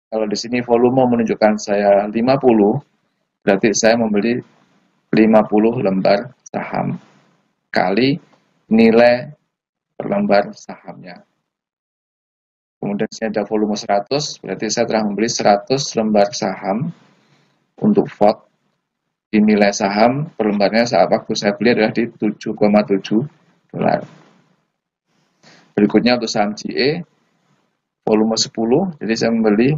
Kalau di sini volume menunjukkan saya 50, berarti saya membeli 50 lembar saham kali nilai per lembar sahamnya. Kemudian saya ada volume 100, berarti saya telah membeli 100 lembar saham untuk vote. Di nilai saham per lembarnya saat waktu saya beli adalah di 7,7 dolar. Berikutnya untuk saham GE, volume 10, jadi saya membeli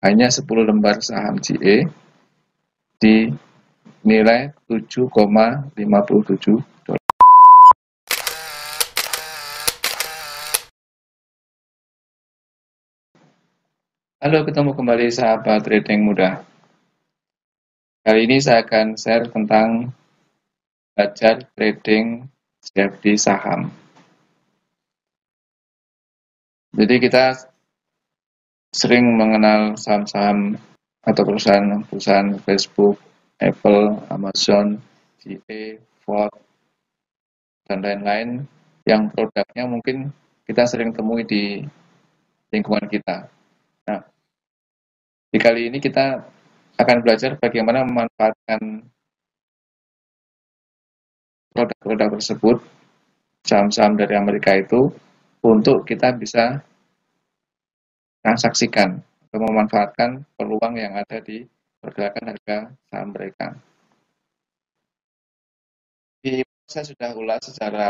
hanya 10 lembar saham GE di nilai 7,57 dolar. Halo, ketemu kembali sahabat trading muda. Kali ini saya akan share tentang belajar trading CFD saham. Jadi kita sering mengenal saham-saham atau perusahaan Facebook, Apple, Amazon, GE, Ford, dan lain-lain yang produknya mungkin kita sering temui di lingkungan kita. Nah, di kali ini kita akan belajar bagaimana memanfaatkan produk-produk tersebut, saham-saham dari Amerika itu, untuk kita bisa transaksikan atau memanfaatkan peluang yang ada di pergerakan harga saham mereka. Saya sudah ulas secara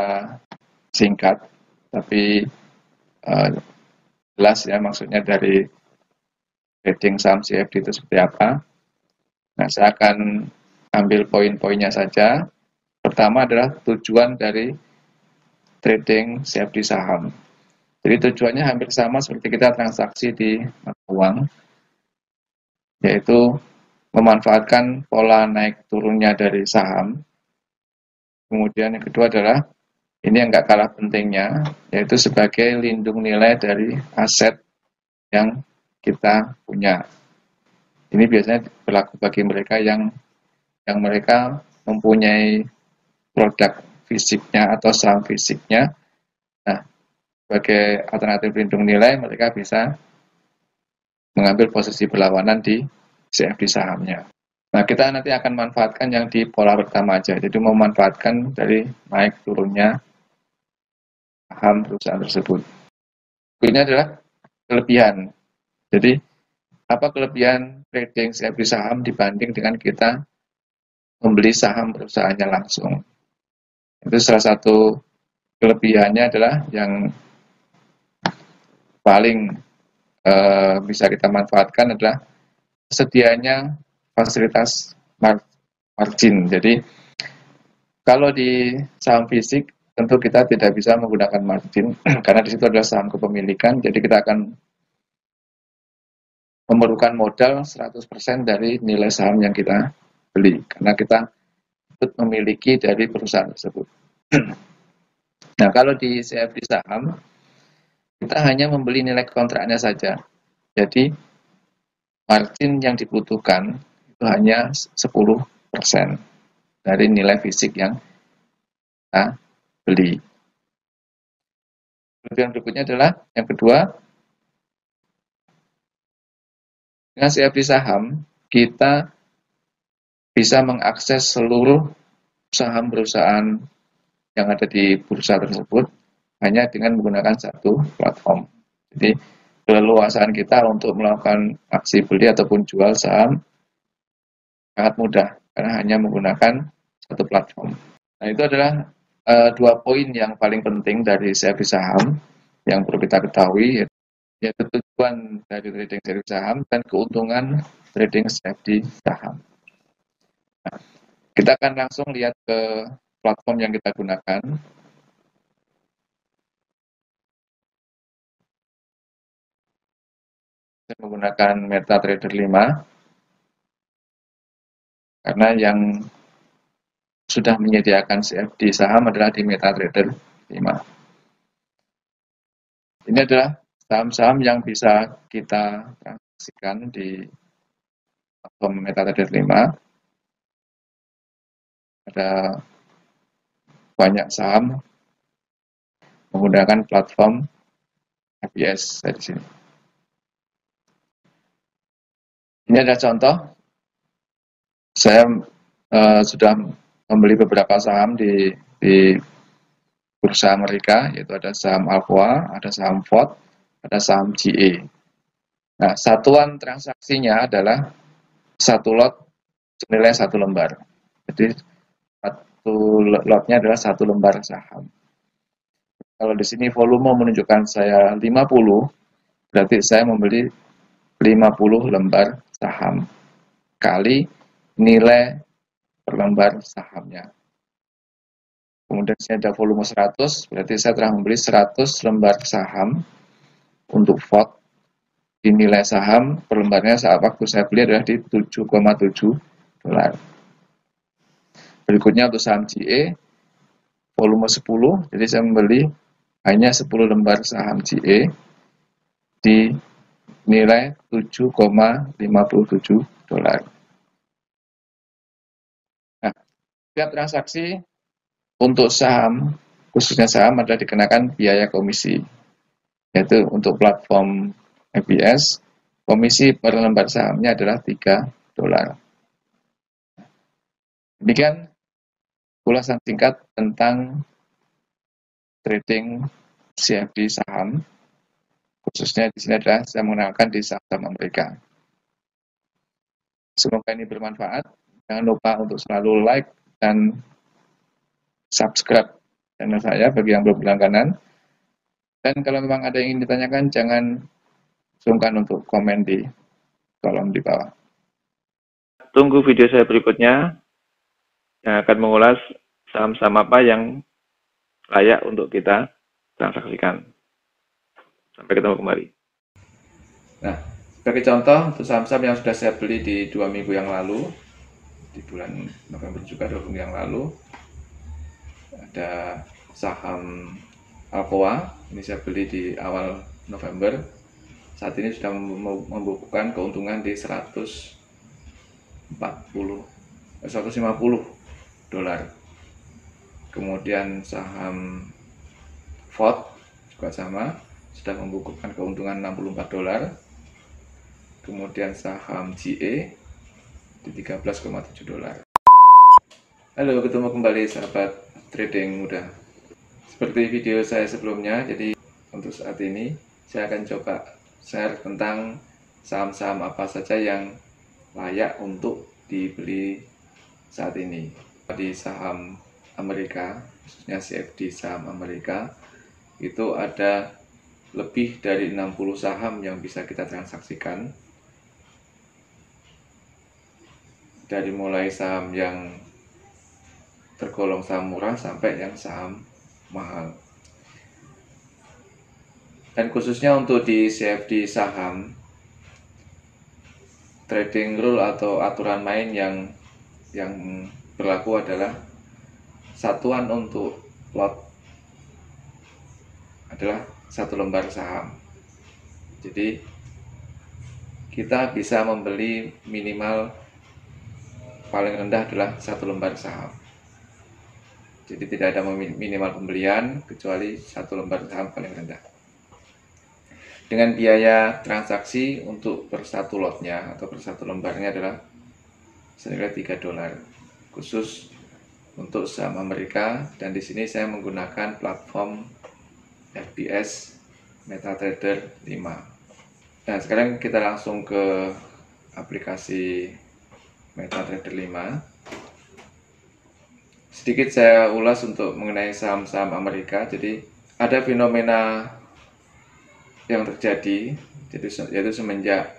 singkat, tapi jelas ya maksudnya dari trading saham CFD itu seperti apa. Nah, saya akan ambil poin-poinnya saja. Pertama adalah tujuan dari trading CFD saham. Jadi tujuannya hampir sama seperti kita transaksi di mata uang, yaitu memanfaatkan pola naik turunnya dari saham. Kemudian yang kedua adalah, ini yang nggak kalah pentingnya, yaitu sebagai lindung nilai dari aset yang kita punya. Ini biasanya berlaku bagi mereka yang mereka mempunyai produk fisiknya atau saham fisiknya. Nah, sebagai alternatif lindung nilai, mereka bisa mengambil posisi berlawanan di CFD sahamnya. Nah, kita nanti akan manfaatkan yang di pola pertama aja, jadi memanfaatkan dari naik turunnya saham perusahaan tersebut. Ini adalah kelebihan. Jadi, apa kelebihan trading CFD saham dibanding dengan kita membeli saham perusahaannya langsung? Itu salah satu kelebihannya adalah yang paling bisa kita manfaatkan adalah sedianya fasilitas margin. Jadi kalau di saham fisik tentu kita tidak bisa menggunakan margin karena di situ adalah saham kepemilikan. Jadi kita akan memerlukan modal 100% dari nilai saham yang kita beli karena kita memiliki dari perusahaan tersebut. Nah, kalau di CFD saham kita hanya membeli nilai kontraknya saja. Jadi margin yang dibutuhkan itu hanya 10% dari nilai fisik yang kita beli. Kemudian berikutnya adalah yang kedua, dengan CFD saham kita bisa mengakses seluruh saham perusahaan yang ada di bursa tersebut hanya dengan menggunakan satu platform. Jadi keleluasaan kita untuk melakukan aksi beli ataupun jual saham sangat mudah karena hanya menggunakan satu platform. Nah, itu adalah dua poin yang paling penting dari CFD saham yang perlu kita ketahui, yaitu tujuan dari trading CFD saham dan keuntungan trading CFD saham. Nah, kita akan langsung lihat ke platform yang kita gunakan. Saya menggunakan MetaTrader 5 karena yang sudah menyediakan CFD saham adalah di MetaTrader 5. Ini adalah saham-saham yang bisa kita transaksikan di platform MetaTrader 5. Ada banyak saham menggunakan platform ABS di sini. Ini ada contoh, saya sudah membeli beberapa saham di bursa Amerika, yaitu ada saham Alcoa, ada saham Ford, ada saham GE. Nah, satuan transaksinya adalah satu lot senilai satu lembar. Jadi satu lotnya adalah satu lembar saham. Kalau di sini volume menunjukkan saya 50, berarti saya membeli 50 lembar saham kali nilai per lembar sahamnya. Kemudian saya ada volume 100, berarti saya telah membeli 100 lembar saham untuk Ford. Di nilai saham per lembarnya saat waktu saya beli adalah di 7,7 dolar. Berikutnya untuk saham GE, volume 10, jadi saya membeli hanya 10 lembar saham GE di nilai 7,57 dolar. Nah, setiap transaksi untuk saham, khususnya saham, adalah dikenakan biaya komisi, yaitu untuk platform FBS, komisi per lembar sahamnya adalah 3 dolar. Demikian ulasan singkat tentang trading CFD saham, khususnya di sini adalah saya mengenalkan di saham Amerika. Semoga ini bermanfaat. Jangan lupa untuk selalu like dan subscribe channel saya bagi yang belum berlangganan. Dan kalau memang ada yang ingin ditanyakan, jangan sungkan untuk komen di kolom di bawah. Tunggu video saya berikutnya yang akan mengulas saham-saham apa yang layak untuk kita transaksikan. Sampai ketemu kembali. Nah, sebagai contoh untuk saham-saham yang sudah saya beli di 2 minggu yang lalu, di bulan November juga 2 minggu yang lalu, ada saham Alcoa, ini saya beli di awal November. Saat ini sudah membukukan keuntungan di 150 dolar. Kemudian saham Ford juga sama, sudah membukukan keuntungan 64 dolar. Kemudian saham GE di 13,7 dolar. Halo, ketemu kembali sahabat trading muda. Seperti video saya sebelumnya, jadi untuk saat ini saya akan coba share tentang saham-saham apa saja yang layak untuk dibeli saat ini. Di saham Amerika, khususnya CFD saham Amerika, itu ada lebih dari 60 saham yang bisa kita transaksikan. Dari mulai saham yang tergolong saham murah sampai yang saham mahal. Dan khususnya untuk di CFD saham, trading rule atau aturan main yang berlaku adalah satuan untuk lot adalah satu lembar saham. Jadi kita bisa membeli minimal paling rendah adalah satu lembar saham. Jadi tidak ada minimal pembelian kecuali satu lembar saham paling rendah. Dengan biaya transaksi untuk per satu lotnya atau per satu lembarnya adalah senilai 3 dolar. Khusus untuk saham Amerika, dan di sini saya menggunakan platform FBS MetaTrader 5. Nah, sekarang kita langsung ke aplikasi MetaTrader 5. Sedikit saya ulas untuk mengenai saham-saham Amerika. Jadi ada fenomena yang terjadi, yaitu semenjak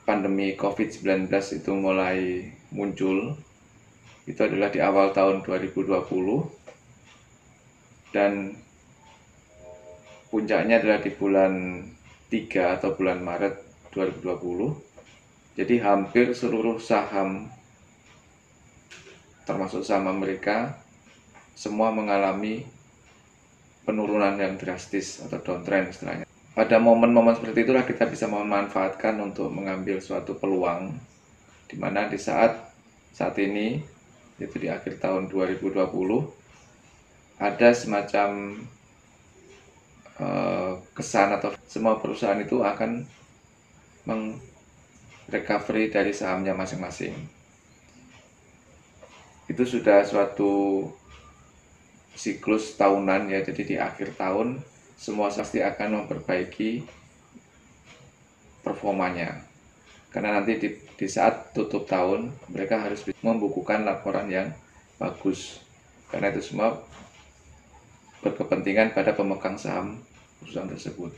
pandemi COVID-19 itu mulai muncul, itu adalah di awal tahun 2020, dan puncaknya adalah di bulan 3 atau bulan Maret 2020. Jadi hampir seluruh saham, termasuk saham Amerika, semua mengalami penurunan yang drastis atau downtrend istilahnya. Pada momen-momen seperti itulah kita bisa memanfaatkan untuk mengambil suatu peluang, di mana di saat ini, yaitu di akhir tahun 2020, ada semacam kesan atau semua perusahaan itu akan meng-recovery dari sahamnya masing-masing. Itu sudah suatu siklus tahunan ya, jadi di akhir tahun semua pasti akan memperbaiki performanya. Karena nanti di saat tutup tahun mereka harus membukukan laporan yang bagus. Karena itu semua berkepentingan pada pemegang saham perusahaan tersebut.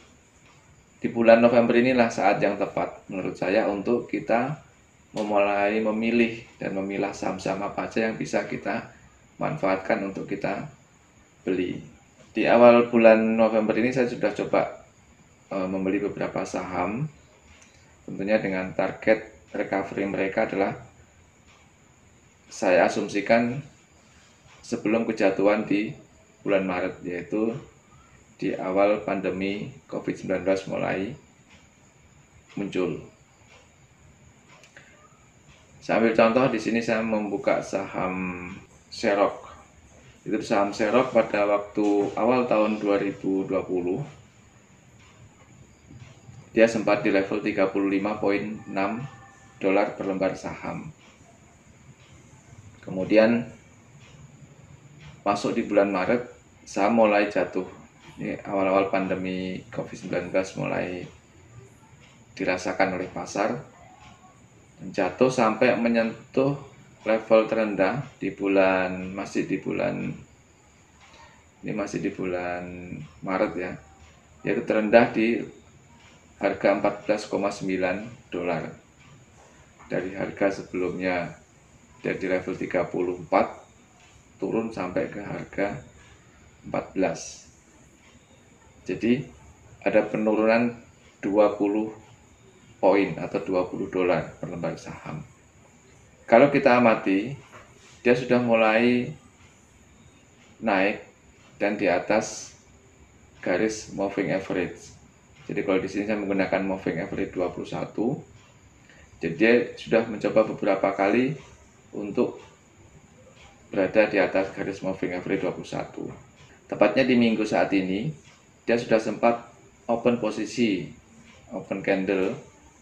Di bulan November inilah saat yang tepat menurut saya untuk kita memulai memilih dan memilah saham-saham apa saja yang bisa kita manfaatkan untuk kita beli. Di awal bulan November ini saya sudah coba membeli beberapa saham, tentunya dengan target recovery mereka adalah saya asumsikan sebelum kejatuhan di bulan Maret, yaitu di awal pandemi COVID-19 mulai muncul. Saya ambil contoh di sini, saya membuka saham Xerox. Itu saham Xerox pada waktu awal tahun 2020 dia sempat di level 35,6 dolar per lembar saham. Kemudian masuk di bulan Maret saham mulai jatuh. Ini awal-awal pandemi COVID-19 mulai dirasakan oleh pasar, jatuh sampai menyentuh level terendah di bulan masih di bulan Maret ya, yaitu terendah di harga 14,9 dolar dari harga sebelumnya dari level 34 turun sampai ke harga 14. Jadi ada penurunan 20 poin atau 20 dolar per lembar saham. Kalau kita amati, dia sudah mulai naik dan di atas garis moving average. Jadi kalau di sini saya menggunakan moving average 21. Jadi dia sudah mencoba beberapa kali untuk berada di atas garis moving average 21. Tepatnya di minggu saat ini dia sudah sempat open posisi, open candle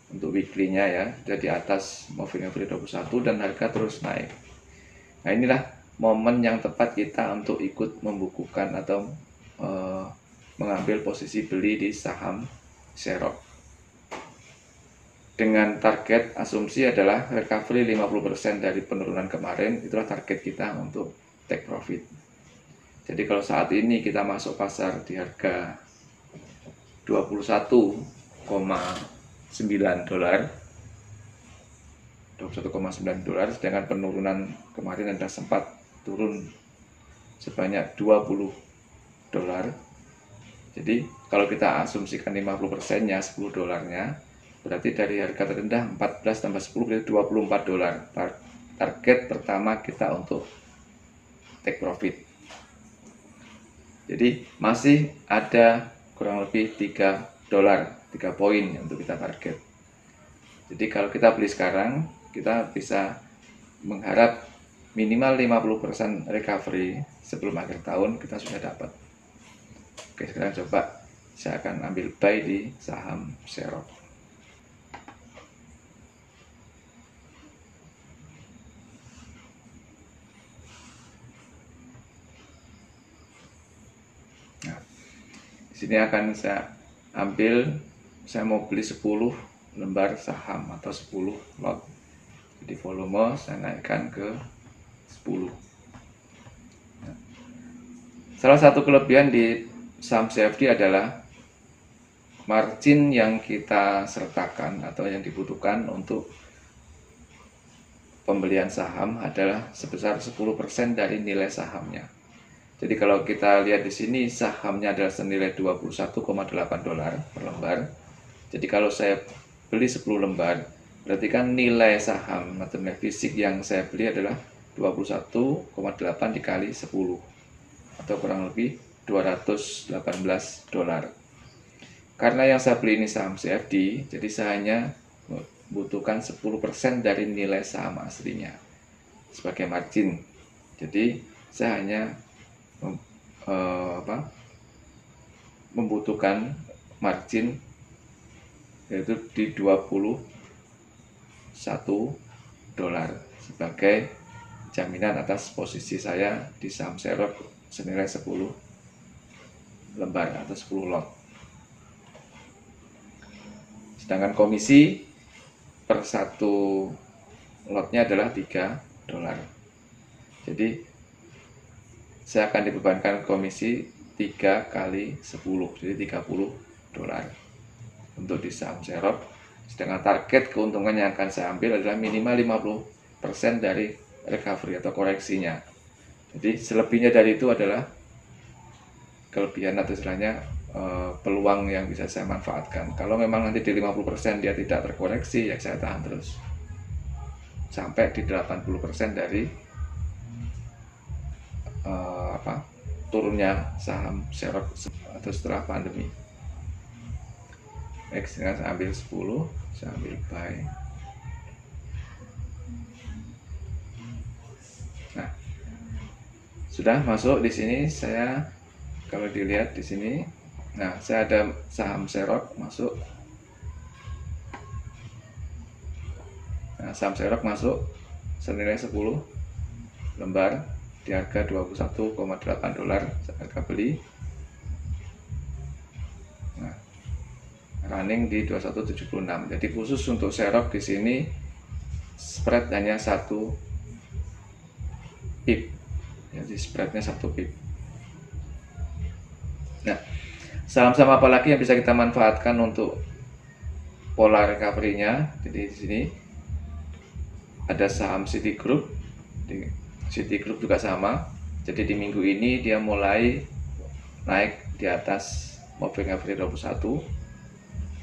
untuk weekly-nya ya, sudah di atas moving average 21 dan harga terus naik. Nah inilah momen yang tepat kita untuk ikut membukukan atau mengambil posisi beli di saham Xerox. Dengan target asumsi adalah recovery 50% dari penurunan kemarin, itulah target kita untuk take profit. Jadi kalau saat ini kita masuk pasar di harga 21,9 dolar, sedangkan penurunan kemarin ada sempat turun sebanyak 20 dolar. Jadi kalau kita asumsikan 50%-nya 10 dolarnya, berarti dari harga terendah 14 tambah 10 berarti 24 dolar. Target pertama kita untuk take profit. Jadi masih ada kurang lebih 3 dolar, 3 poin untuk kita target. Jadi kalau kita beli sekarang, kita bisa mengharap minimal 50% recovery sebelum akhir tahun kita sudah dapat. Oke, sekarang coba saya akan ambil buy di saham Xerox. Nah, di sini akan saya ambil, saya mau beli 10 lembar saham atau 10 lot. Jadi volume saya naikkan ke 10. Nah, salah satu kelebihan di saham CFD adalah margin yang kita sertakan atau yang dibutuhkan untuk pembelian saham adalah sebesar 10% dari nilai sahamnya. Jadi kalau kita lihat di sini sahamnya adalah senilai 21,8 dolar per lembar. Jadi kalau saya beli 10 lembar, berarti kan nilai saham atau nilai fisik yang saya beli adalah 21,8 dikali 10 atau kurang lebih 218 dolar. Karena yang saya beli ini saham CFD, jadi saya hanya membutuhkan 10% dari nilai saham aslinya sebagai margin. Jadi saya hanya membutuhkan margin yaitu di $21 sebagai jaminan atas posisi saya di saham Xerox senilai 10 lembar atau 10 lot. Sedangkan komisi per satu lotnya adalah $3. Jadi saya akan dibebankan komisi 3 kali 10, jadi $30 untuk di saham Xerox. Sedangkan target keuntungan yang akan saya ambil adalah minimal 50% dari recovery atau koreksinya. Jadi selebihnya dari itu adalah kelebihan atau istilahnya peluang yang bisa saya manfaatkan. Kalau memang nanti di 50% dia tidak terkoreksi, ya saya tahan terus sampai di 80% dari turunnya saham Xerox atau setelah pandemi. Baik, sekarang saya ambil 10, saya ambil buy. Nah, sudah masuk di sini. Saya kalau dilihat di sini, nah saya ada saham Xerox masuk. Nah, saham Xerox masuk senilai 10 lembar di harga $21,8 harga beli. Nah, running di 2176. Jadi khusus untuk Xerox di sini spread hanya 1 pip. Jadi spreadnya 1 pip. Nah, saham-saham apa lagi yang bisa kita manfaatkan untuk pola recovery-nya? Jadi di sini ada saham Citigroup. Citigroup juga sama. Jadi di minggu ini dia mulai naik di atas moving average 21.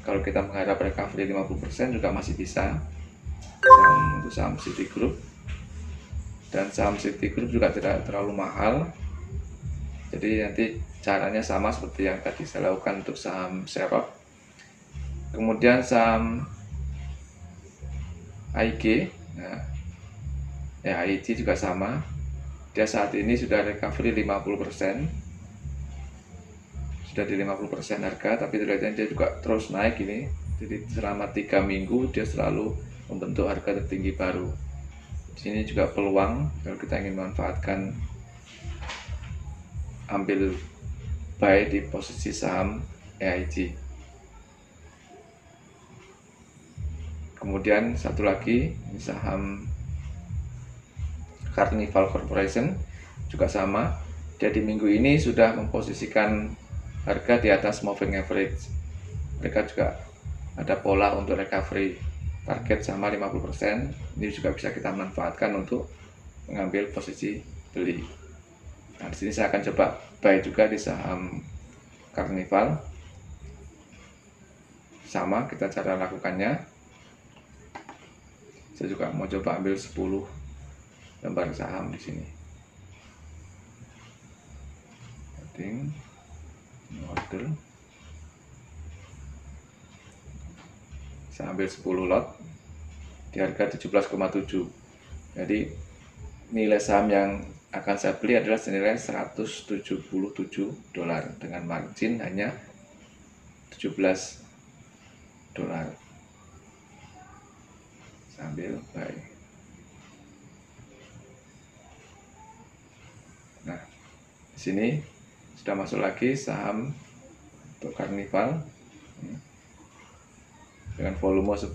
Kalau kita mengharap recovery 50% juga masih bisa untuk saham Citigroup. Dan saham Citigroup juga tidak terlalu mahal. Jadi nanti caranya sama seperti yang tadi saya lakukan untuk saham Xerox. Kemudian saham AIG, nah, ya AIG juga sama. Dia saat ini sudah recovery 50%, sudah di 50% harga, tapi terlihatnya dia juga terus naik ini. Jadi selama 3 minggu dia selalu membentuk harga tertinggi baru. Di sini juga peluang kalau kita ingin memanfaatkan ambil buy di posisi saham AIG. Kemudian satu lagi saham Carnival Corporation juga sama. Dia di minggu ini sudah memposisikan harga di atas moving average. Mereka juga ada pola untuk recovery, target sama 50%. Ini juga bisa kita manfaatkan untuk mengambil posisi beli. Nah, di sini saya akan coba buy juga di saham Carnival. Sama kita cara lakukannya. Saya juga mau coba ambil 10 lembar saham di sini. Heading, order. Saya ambil 10 lot di harga 17,7. Jadi nilai saham yang akan saya beli adalah senilai $177 dengan margin hanya $17. Sambil buy. Nah, di sini sudah masuk lagi saham untuk Carnival dengan volume 10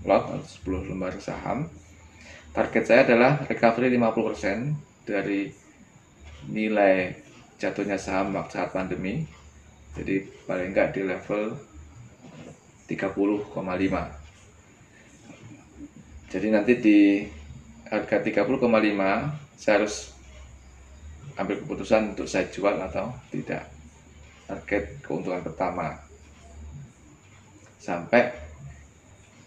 lot atau 10 lembar saham. Target saya adalah recovery 50% dari nilai jatuhnya saham saat pandemi. Jadi paling enggak di level 30,5. Jadi nanti di harga 30,5 saya harus ambil keputusan untuk saya jual atau tidak. Target keuntungan pertama sampai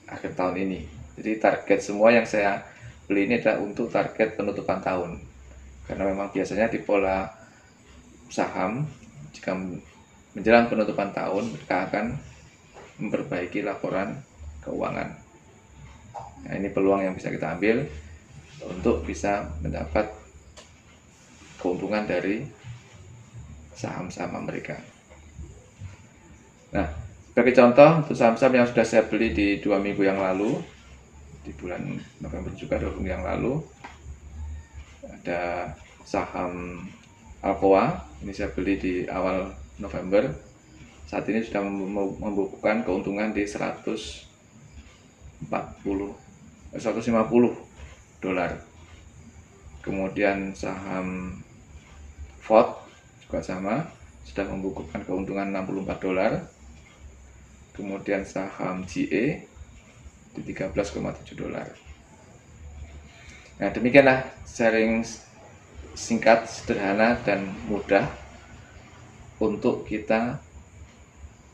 akhir tahun ini. Jadi target semua yang saya beli ini adalah untuk target penutupan tahun. Karena memang biasanya di pola saham jika menjelang penutupan tahun mereka akan memperbaiki laporan keuangan. Nah, ini peluang yang bisa kita ambil untuk bisa mendapat keuntungan dari saham-saham mereka. Nah, Sebagai contoh, untuk saham-saham yang sudah saya beli di 2 minggu yang lalu, di bulan November juga 2 minggu yang lalu, ada saham Alcoa, ini saya beli di awal November, saat ini sudah membukukan keuntungan di 150 dolar. Kemudian saham Ford juga sama, sudah membukukan keuntungan 64 dolar. Kemudian saham GE di 13,7 dolar. Nah, demikianlah sharing singkat, sederhana, dan mudah untuk kita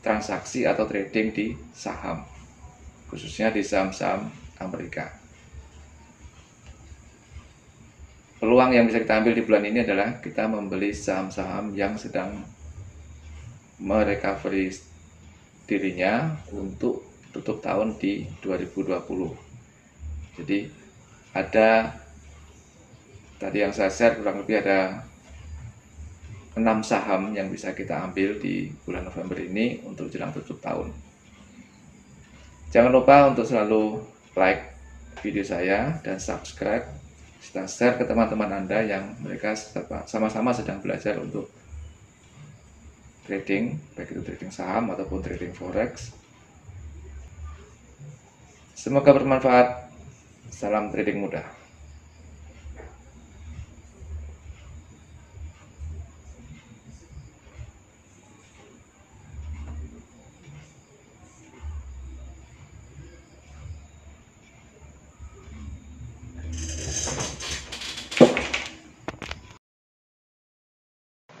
transaksi atau trading di saham, khususnya di saham-saham Amerika. Peluang yang bisa kita ambil di bulan ini adalah kita membeli saham-saham yang sedang merecovery dirinya untuk tutup tahun di 2020. Jadi ada, tadi yang saya share kurang lebih ada 6 saham yang bisa kita ambil di bulan November ini untuk jelang tutup tahun. Jangan lupa untuk selalu like video saya dan subscribe, serta share ke teman-teman Anda yang mereka sama-sama sedang belajar untuk trading, baik itu trading saham ataupun trading forex. Semoga bermanfaat. Salam trading mudah.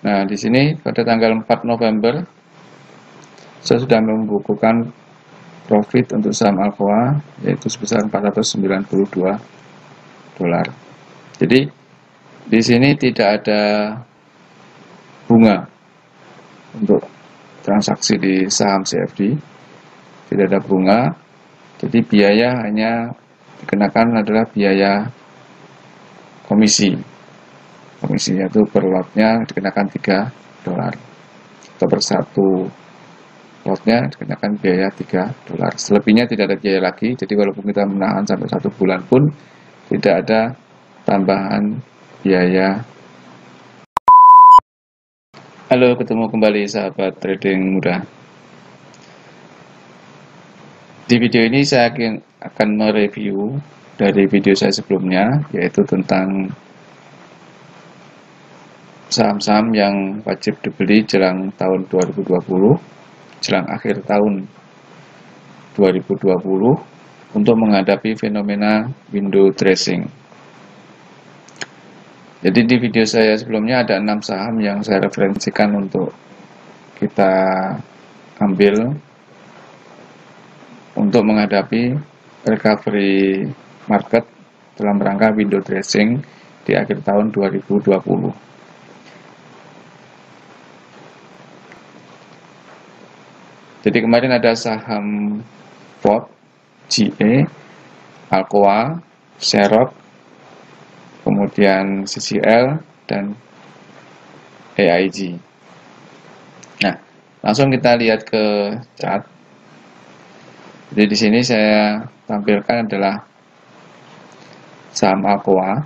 Nah, di sini pada tanggal 4 November saya sudah membukukan profit untuk saham Alcoa yaitu sebesar 492 dolar. Jadi di sini tidak ada bunga untuk transaksi di saham CFD, tidak ada bunga. Jadi biaya hanya dikenakan adalah biaya komisi. Komisi yaitu per lotnya dikenakan 3 dolar atau per satu lotnya dikenakan biaya 3 dolar. Selebihnya tidak ada biaya lagi. Jadi walaupun kita menahan sampai 1 bulan pun tidak ada tambahan biaya. Halo, ketemu kembali sahabat trading muda. Di video ini saya akan mereview dari video saya sebelumnya, yaitu tentang saham-saham yang wajib dibeli jelang tahun 2020, jelang akhir tahun 2020 untuk menghadapi fenomena window dressing. Jadi di video saya sebelumnya ada 6 saham yang saya referensikan untuk kita ambil untuk menghadapi recovery market dalam rangka window dressing di akhir tahun 2020. Jadi kemarin ada saham Ford, GE, Alcoa, Xerox, kemudian CCL, dan AIG. Nah, langsung kita lihat ke chart. Jadi di sini saya tampilkan adalah saham Alcoa.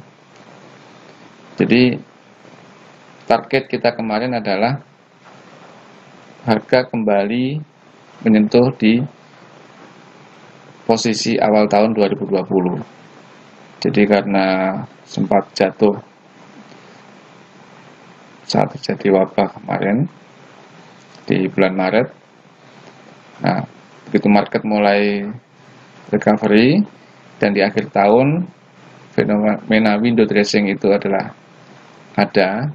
Jadi target kita kemarin adalah harga kembali menyentuh di posisi awal tahun 2020. Jadi karena sempat jatuh saat terjadi wabah kemarin di bulan Maret. Nah, begitu market mulai recovery dan di akhir tahun fenomena window dressing itu adalah ada,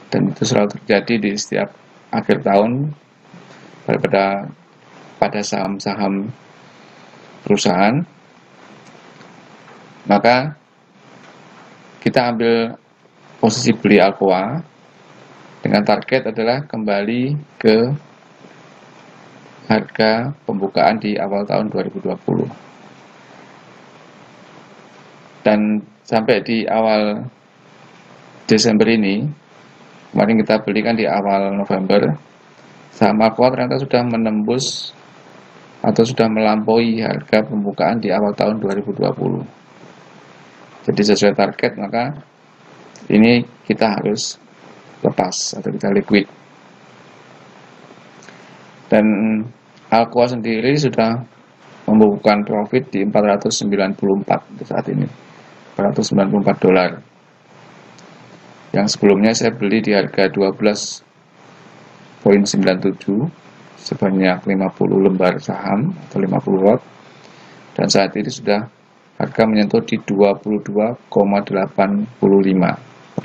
dan itu selalu terjadi di setiap akhir tahun pada saham-saham perusahaan. Maka kita ambil posisi beli Alcoa dengan target adalah kembali ke harga pembukaan di awal tahun 2020. Dan sampai di awal Desember ini, kemarin kita belikan di awal November, saham Alcoa ternyata sudah menembus atau sudah melampaui harga pembukaan di awal tahun 2020. Jadi sesuai target, maka ini kita harus lepas atau kita liquid. Dan Alcoa sendiri sudah membukukan profit di 494 untuk saat ini, 494 dolar. Yang sebelumnya saya beli di harga 12,97 sebanyak 50 lembar saham atau 50 lot, dan saat ini sudah harga menyentuh di 22,85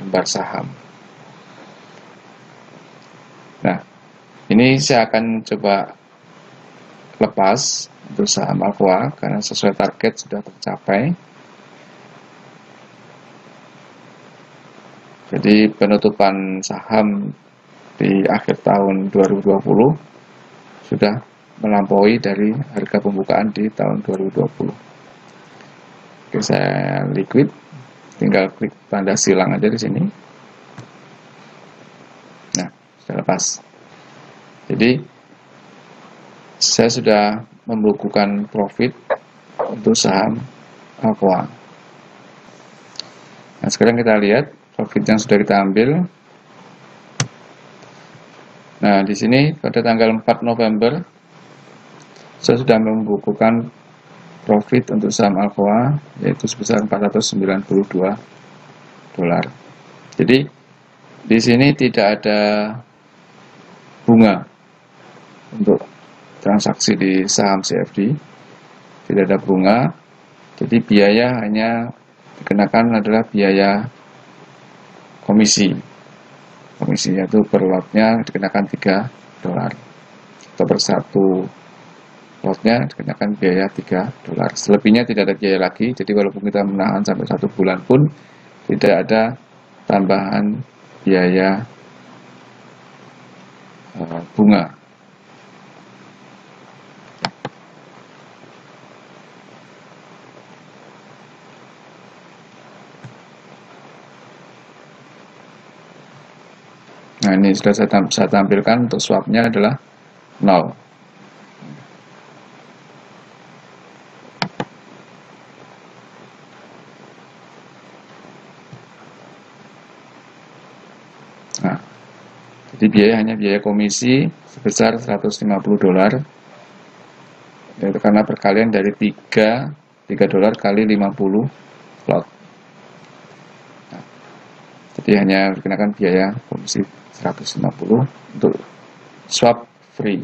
lembar saham. Nah, ini saya akan coba lepas untuk saham Alcoa karena sesuai target sudah tercapai. Jadi penutupan saham di akhir tahun 2020 sudah melampaui dari harga pembukaan di tahun 2020. Oke, saya liquid, tinggal klik tanda silang aja di sini. Nah, sudah lepas. Jadi saya sudah membukukan profit untuk saham Alcoa. Nah, sekarang kita lihat profit yang sudah kita ambil. Nah, di sini pada tanggal 4 November saya sudah membukukan profit untuk saham Alcoa yaitu sebesar 492 dolar. Jadi di sini tidak ada bunga untuk transaksi di saham CFD, tidak ada bunga. Jadi biaya hanya dikenakan adalah biaya komisi. Komisinya itu per lotnya dikenakan 3 dolar. Atau per satu lotnya dikenakan biaya 3 dolar. Selebihnya tidak ada biaya lagi. Jadi walaupun kita menahan sampai 1 bulan pun tidak ada tambahan biaya bunga. Nah, ini sudah saya tampilkan untuk swapnya adalah 0. Nah, jadi biaya hanya biaya komisi sebesar 150 dolar. Itu karena perkalian dari 3 dolar kali 50 lot. Nah, jadi hanya dikenakan biaya komisi 150 untuk swap free.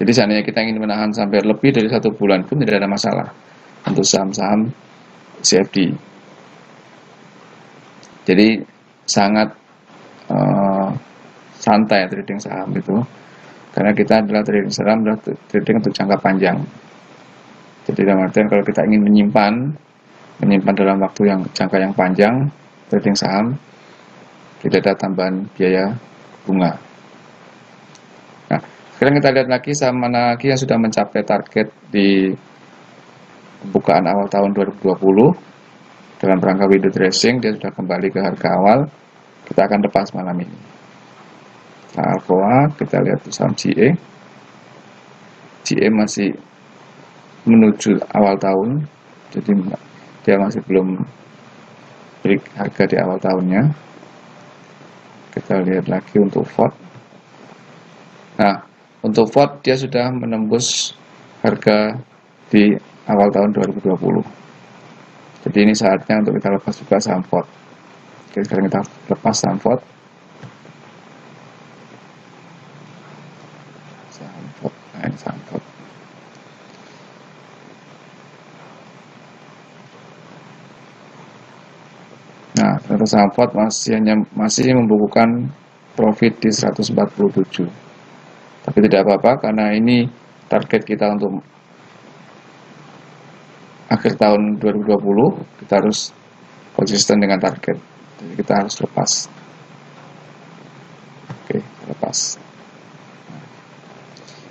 Jadi seandainya kita ingin menahan sampai lebih dari 1 bulan pun tidak ada masalah untuk saham-saham CFD. Jadi sangat santai trading saham itu, karena kita adalah trading saham, adalah trading untuk jangka panjang. Jadi dalam artian kalau kita ingin menyimpan dalam waktu yang jangka yang panjang trading saham, tidak ada tambahan biaya bunga. Nah, sekarang kita lihat lagi saham mana lagi yang sudah mencapai target di pembukaan awal tahun 2020. Dalam rangka window dressing, dia sudah kembali ke harga awal. Kita akan lepas malam ini. Nah, Alcoa, kita lihat saham GE. GE masih menuju awal tahun, jadi dia masih belum break harga di awal tahunnya. Kita lihat lagi untuk VOD. Nah, untuk VOD dia sudah menembus harga di awal tahun 2020. Jadi ini saatnya untuk kita lepas juga saham VOD. Oke, sekarang kita lepas saham VOD. Saham VOD, nah ini saham VOD. Nah, ternyata saham VOD masih membukukan profit di 147. Tapi tidak apa-apa karena ini target kita untuk akhir tahun 2020, kita harus konsisten dengan target. Jadi kita harus lepas. Oke, lepas.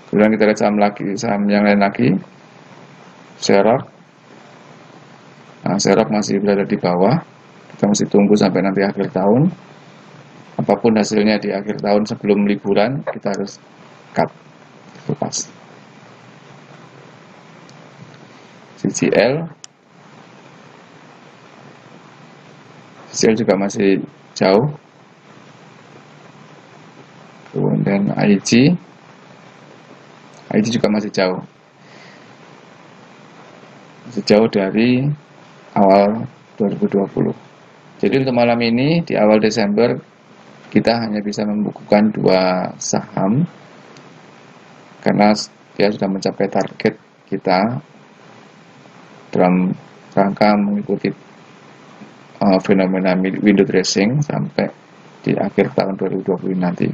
Kemudian kita lihat saham yang lain lagi. Xerox. Nah, Xerox masih berada di bawah. Kita masih tunggu sampai nanti akhir tahun. Apapun hasilnya di akhir tahun sebelum liburan, kita harus cut, lepas. CCL juga masih jauh. Kemudian IG juga masih jauh dari awal 2020. Jadi untuk malam ini di awal Desember kita hanya bisa membukukan 2 saham karena dia sudah mencapai target kita dalam rangka mengikuti fenomena window dressing sampai di akhir tahun 2020 nanti.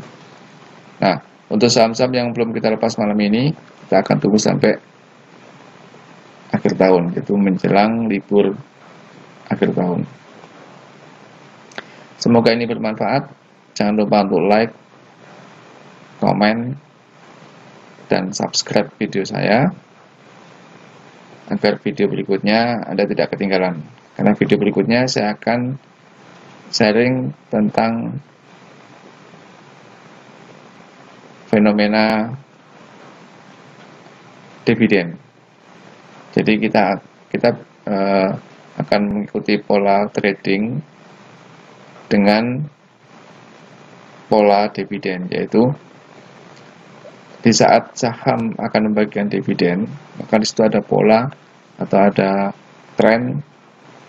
Nah, untuk saham-saham yang belum kita lepas malam ini, kita akan tunggu sampai akhir tahun, yaitu menjelang libur akhir tahun. Semoga ini bermanfaat. Jangan lupa untuk like, komen, dan subscribe video saya agar video berikutnya Anda tidak ketinggalan. Karena video berikutnya saya akan sharing tentang fenomena dividen. Jadi kita akan mengikuti pola trading dengan pola dividen, yaitu di saat saham akan membagikan dividen, maka di situ ada pola atau ada tren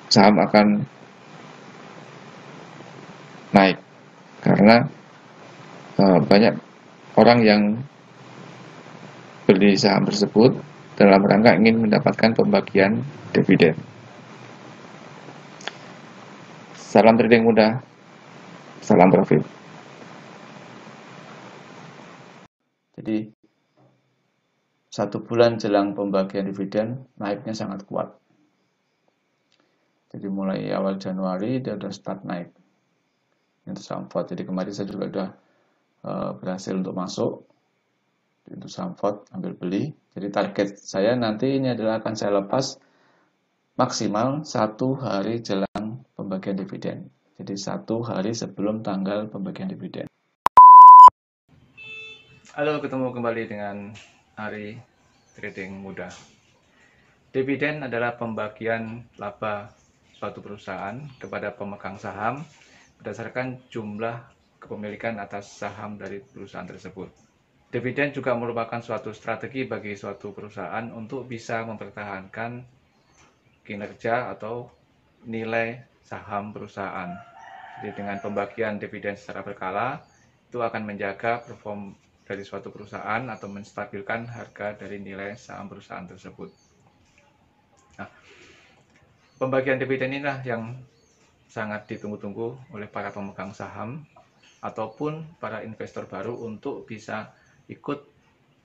saham akan naik karena banyak orang yang beli saham tersebut dalam rangka ingin mendapatkan pembagian dividen. Salam trading mudah, salam profit. Jadi 1 bulan jelang pembagian dividen naiknya sangat kuat. Jadi mulai awal Januari dia sudah start naik. Itu Samford. Jadi kemarin saya juga sudah berhasil untuk masuk. Itu Samford, ambil beli. Jadi target saya nanti ini adalah akan saya lepas maksimal 1 hari jelang pembagian dividen. Jadi 1 hari sebelum tanggal pembagian dividen. Halo, ketemu kembali dengan Ari Trading Mudah. Dividen adalah pembagian laba suatu perusahaan kepada pemegang saham berdasarkan jumlah kepemilikan atas saham dari perusahaan tersebut. Dividen juga merupakan suatu strategi bagi suatu perusahaan untuk bisa mempertahankan kinerja atau nilai saham perusahaan. Jadi dengan pembagian dividen secara berkala, itu akan menjaga perform dari suatu perusahaan atau menstabilkan harga dari nilai saham perusahaan tersebut. Nah, pembagian dividen inilah yang sangat ditunggu-tunggu oleh para pemegang saham ataupun para investor baru untuk bisa ikut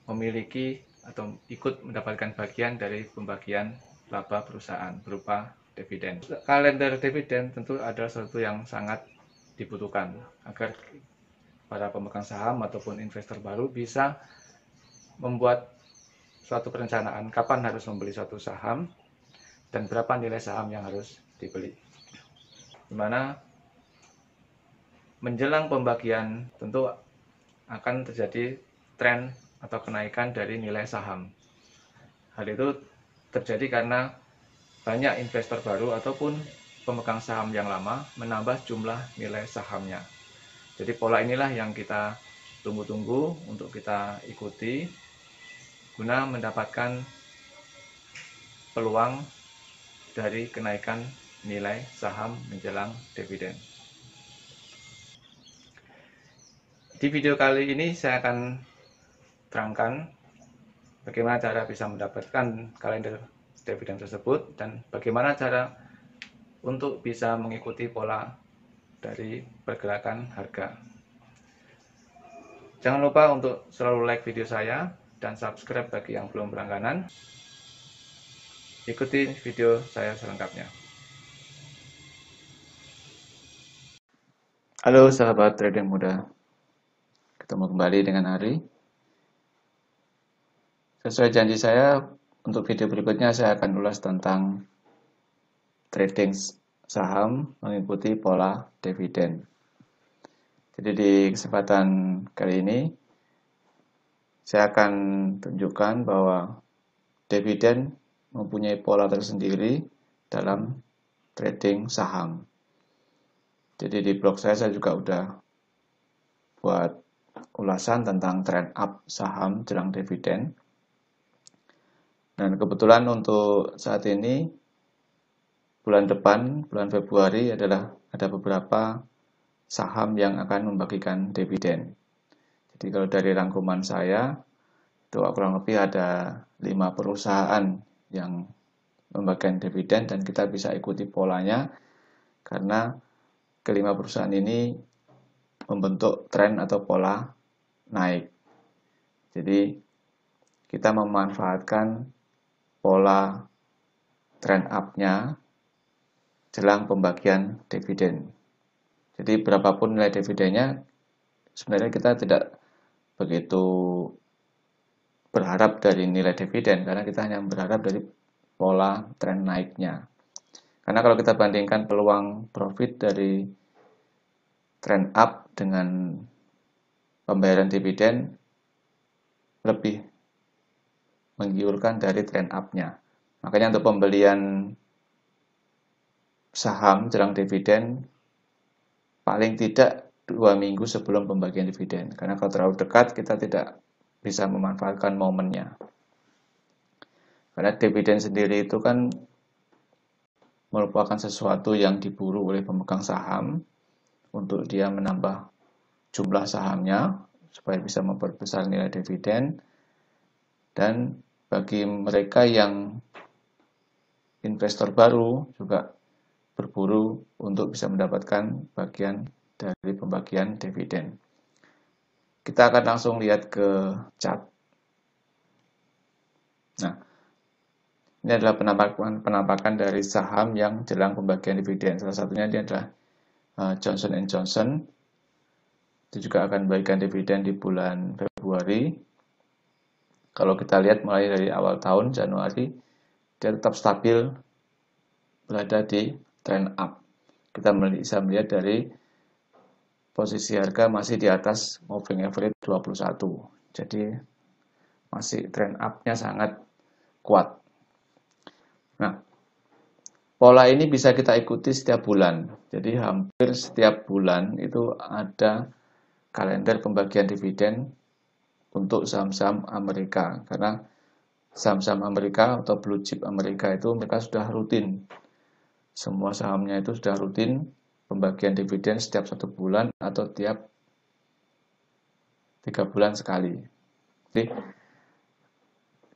memiliki atau ikut mendapatkan bagian dari pembagian laba perusahaan berupa dividen. Kalender dividen tentu adalah sesuatu yang sangat dibutuhkan agar para pemegang saham ataupun investor baru bisa membuat suatu perencanaan kapan harus membeli suatu saham dan berapa nilai saham yang harus dibeli. Dimana menjelang pembagian tentu akan terjadi tren atau kenaikan dari nilai saham. Hal itu terjadi karena banyak investor baru ataupun pemegang saham yang lama menambah jumlah nilai sahamnya. Jadi pola inilah yang kita tunggu-tunggu untuk kita ikuti guna mendapatkan peluang dari kenaikan nilai saham menjelang dividen. Di video kali ini saya akan terangkan bagaimana cara bisa mendapatkan kalender dividen tersebut dan bagaimana cara untuk bisa mengikuti pola dari pergerakan harga. Jangan lupa untuk selalu like video saya dan subscribe bagi yang belum berlangganan. Ikuti video saya selengkapnya. Halo sahabat trading muda, ketemu kembali dengan Ari. Sesuai janji saya, untuk video berikutnya saya akan ulas tentang trading saham mengikuti pola dividen. Jadi di kesempatan kali ini saya akan tunjukkan bahwa dividen mempunyai pola tersendiri dalam trading saham. Jadi di blog saya juga udah buat ulasan tentang trend up saham jelang dividen. Dan kebetulan untuk saat ini, bulan depan, bulan Februari adalah ada beberapa saham yang akan membagikan dividen. Jadi kalau dari rangkuman saya, itu kurang lebih ada 5 perusahaan yang membagikan dividen dan kita bisa ikuti polanya karena kelima perusahaan ini membentuk tren atau pola naik. Jadi kita memanfaatkan pola trend up-nya jelang pembagian dividen. Jadi berapapun nilai dividennya, sebenarnya kita tidak begitu berharap dari nilai dividen karena kita hanya berharap dari pola tren naiknya. Karena kalau kita bandingkan peluang profit dari trend up dengan pembayaran dividen lebih menggiurkan dari trend up-nya. Makanya untuk pembelian saham jelang dividen paling tidak 2 minggu sebelum pembagian dividen. Karena kalau terlalu dekat kita tidak bisa memanfaatkan momennya. Karena dividen sendiri itu kan merupakan sesuatu yang diburu oleh pemegang saham untuk dia menambah jumlah sahamnya supaya bisa memperbesar nilai dividen. Dan bagi mereka yang investor baru juga berburu untuk bisa mendapatkan bagian dari pembagian dividen. Kita akan langsung lihat ke chart. Nah, ini adalah penampakan dari saham yang jelang pembagian dividen. Salah satunya ini adalah Johnson & Johnson. Itu juga akan membagikan dividen di bulan Februari. Kalau kita lihat mulai dari awal tahun, Januari, dia tetap stabil berada di trend up. Kita bisa melihat dari posisi harga masih di atas moving average 21. Jadi masih trend up-nya sangat kuat. Nah, pola ini bisa kita ikuti setiap bulan. Jadi hampir setiap bulan itu ada kalender pembagian dividen untuk saham-saham Amerika. Karena saham-saham Amerika atau blue chip Amerika itu mereka sudah rutin. Semua sahamnya itu sudah rutin pembagian dividen setiap 1 bulan atau tiap 3 bulan sekali. Jadi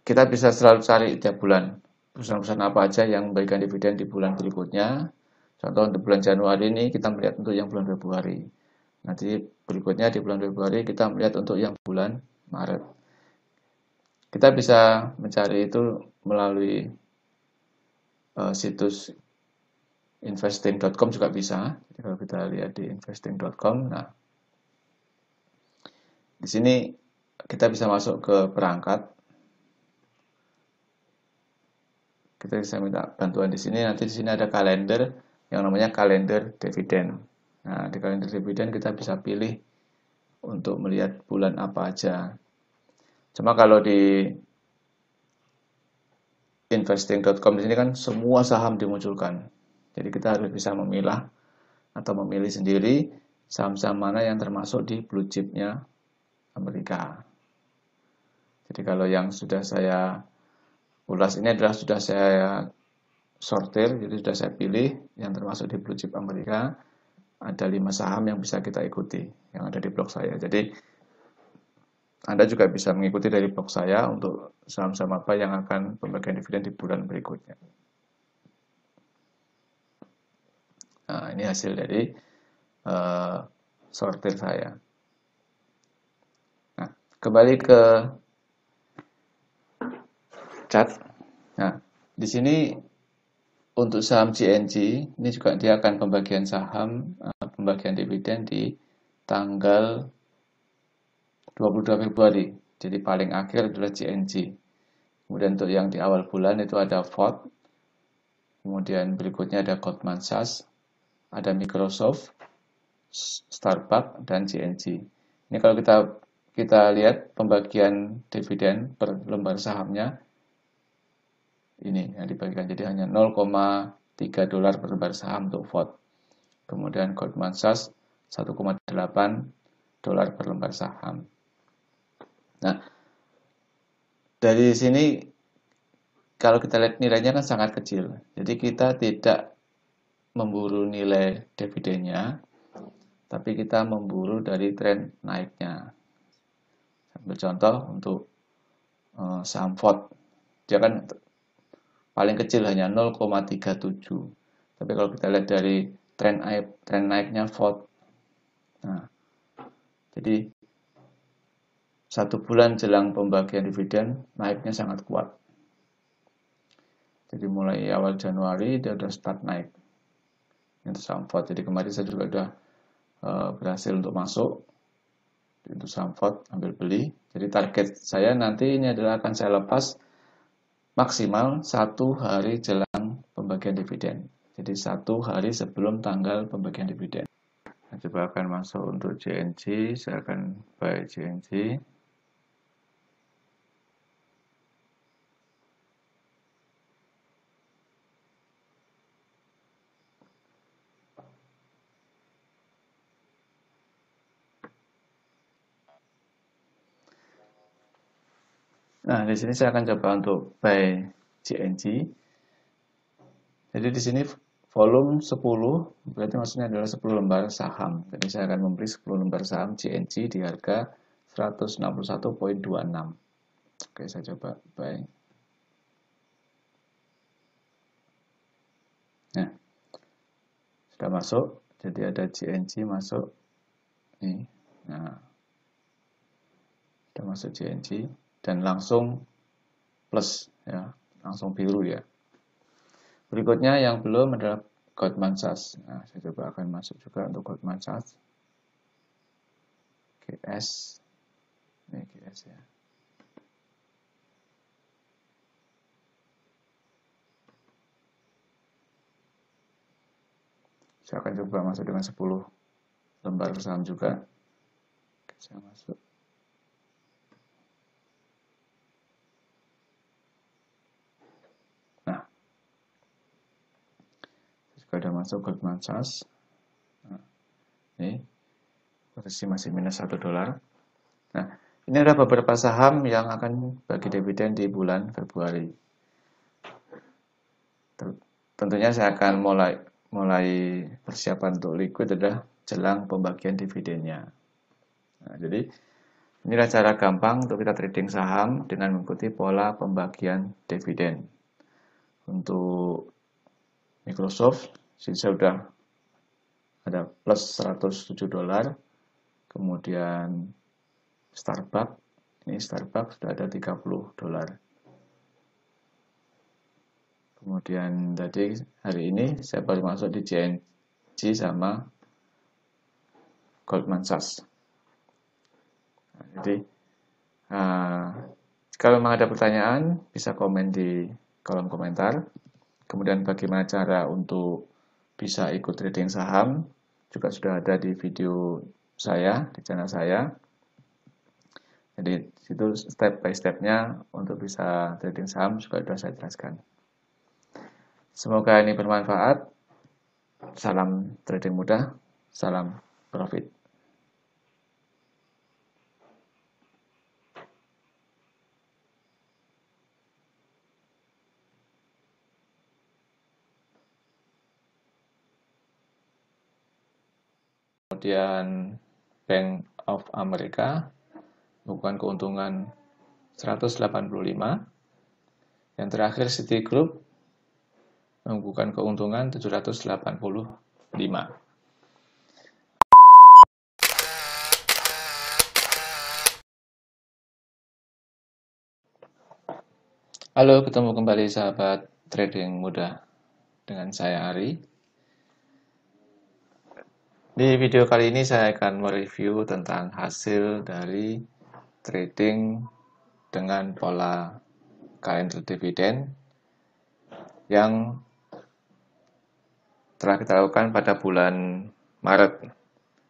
kita bisa selalu cari tiap bulan perusahaan-perusahaan apa aja yang memberikan dividen di bulan berikutnya. Contoh untuk bulan Januari ini kita melihat untuk yang bulan Februari. Nanti berikutnya di bulan Februari kita melihat untuk yang bulan Maret. Kita bisa mencari itu melalui situs investing.com juga bisa. Jadi kalau kita lihat di investing.com, nah di sini kita bisa masuk ke perangkat. Kita bisa minta bantuan di sini. Nanti di sini ada kalender yang namanya kalender dividen. Nah, di kalender dividen kita bisa pilih untuk melihat bulan apa aja. Cuma kalau di investing.com di sini kan semua saham dimunculkan. Jadi kita harus bisa memilah atau memilih sendiri saham-saham mana yang termasuk di blue chip-nya Amerika. Jadi kalau yang sudah saya ulas ini adalah sudah saya sortir, jadi sudah saya pilih yang termasuk di blue chip Amerika. Ada 5 saham yang bisa kita ikuti yang ada di blog saya. Jadi Anda juga bisa mengikuti dari blog saya untuk saham-saham apa yang akan pembagian dividen di bulan berikutnya. Nah, ini hasil dari sortir saya. Nah, kembali ke chart. Nah, di sini untuk saham CNG ini juga dia akan pembagian saham, pembagian dividen di tanggal 22 Februari. Jadi paling akhir adalah CNG. Kemudian untuk yang di awal bulan itu ada Ford. Kemudian berikutnya ada Goldman Sachs, ada Microsoft, Starbucks, dan CNG. Ini kalau kita lihat pembagian dividen per lembar sahamnya, ini yang dibagikan, jadi hanya 0,3 dolar per lembar saham untuk VOT. Kemudian Goldman Sachs 1,8 dolar per lembar saham. Nah, dari sini kalau kita lihat nilainya kan sangat kecil, jadi kita tidak memburu nilai dividennya, tapi kita memburu dari tren naiknya. Ambil contoh untuk saham VOT, dia kan paling kecil hanya 0,37. Tapi kalau kita lihat dari tren naiknya VOT, nah, jadi 1 bulan jelang pembagian dividen naiknya sangat kuat. Jadi mulai awal Januari dia udah start naik. Itu saham VOT. Jadi kemarin saya juga udah berhasil untuk masuk itu saham VOT, ambil beli. Jadi target saya nanti ini adalah akan saya lepas maksimal 1 hari jelang pembagian dividen. Jadi 1 hari sebelum tanggal pembagian dividen. Saya coba akan masuk untuk JNG, saya akan buy JNG. Nah, di sini saya akan coba untuk buy JNG. Jadi di sini volume 10, berarti maksudnya adalah 10 lembar saham. Jadi saya akan membeli 10 lembar saham JNG di harga 161,26. Oke, saya coba buy. Nah, sudah masuk. Jadi ada JNG masuk. Nih. Nah, sudah masuk JNG. Dan langsung plus ya, langsung biru ya. Berikutnya yang belum adalah Goldman Sachs. Nah, saya coba akan masuk juga untuk Goldman Sachs. GS. Ini GS ya. Saya akan coba masuk dengan 10 lembar saham juga. Oke, saya masuk. Sudah masuk Goldman Sachs. Nah, ini posisi masih minus 1 dolar. Nah, ini ada beberapa saham yang akan bagi dividen di bulan Februari. Tentunya saya akan mulai persiapan untuk liquid adalah jelang pembagian dividennya. Nah, jadi inilah cara gampang untuk kita trading saham dengan mengikuti pola pembagian dividen. Untuk Microsoft, sini saya sudah ada plus 107 dolar. Kemudian Starbucks, ini Starbucks sudah ada 30 dolar. Kemudian tadi hari ini saya baru masuk di JNG sama Goldman Sachs. Nah, jadi kalau memang ada pertanyaan bisa komen di kolom komentar. Kemudian bagaimana cara untuk bisa ikut trading saham juga sudah ada di video saya, di channel saya. Jadi itu step by stepnya untuk bisa trading saham juga sudah saya jelaskan. Semoga ini bermanfaat. Salam trading mudah, salam profit. Kemudian Bank of America bukan keuntungan 185. Yang terakhir Citigroup membukukan keuntungan 785. Halo, ketemu kembali sahabat trading mudah dengan saya Ari. Di video kali ini saya akan mereview tentang hasil dari trading dengan pola calendar dividend yang telah kita lakukan pada bulan Maret.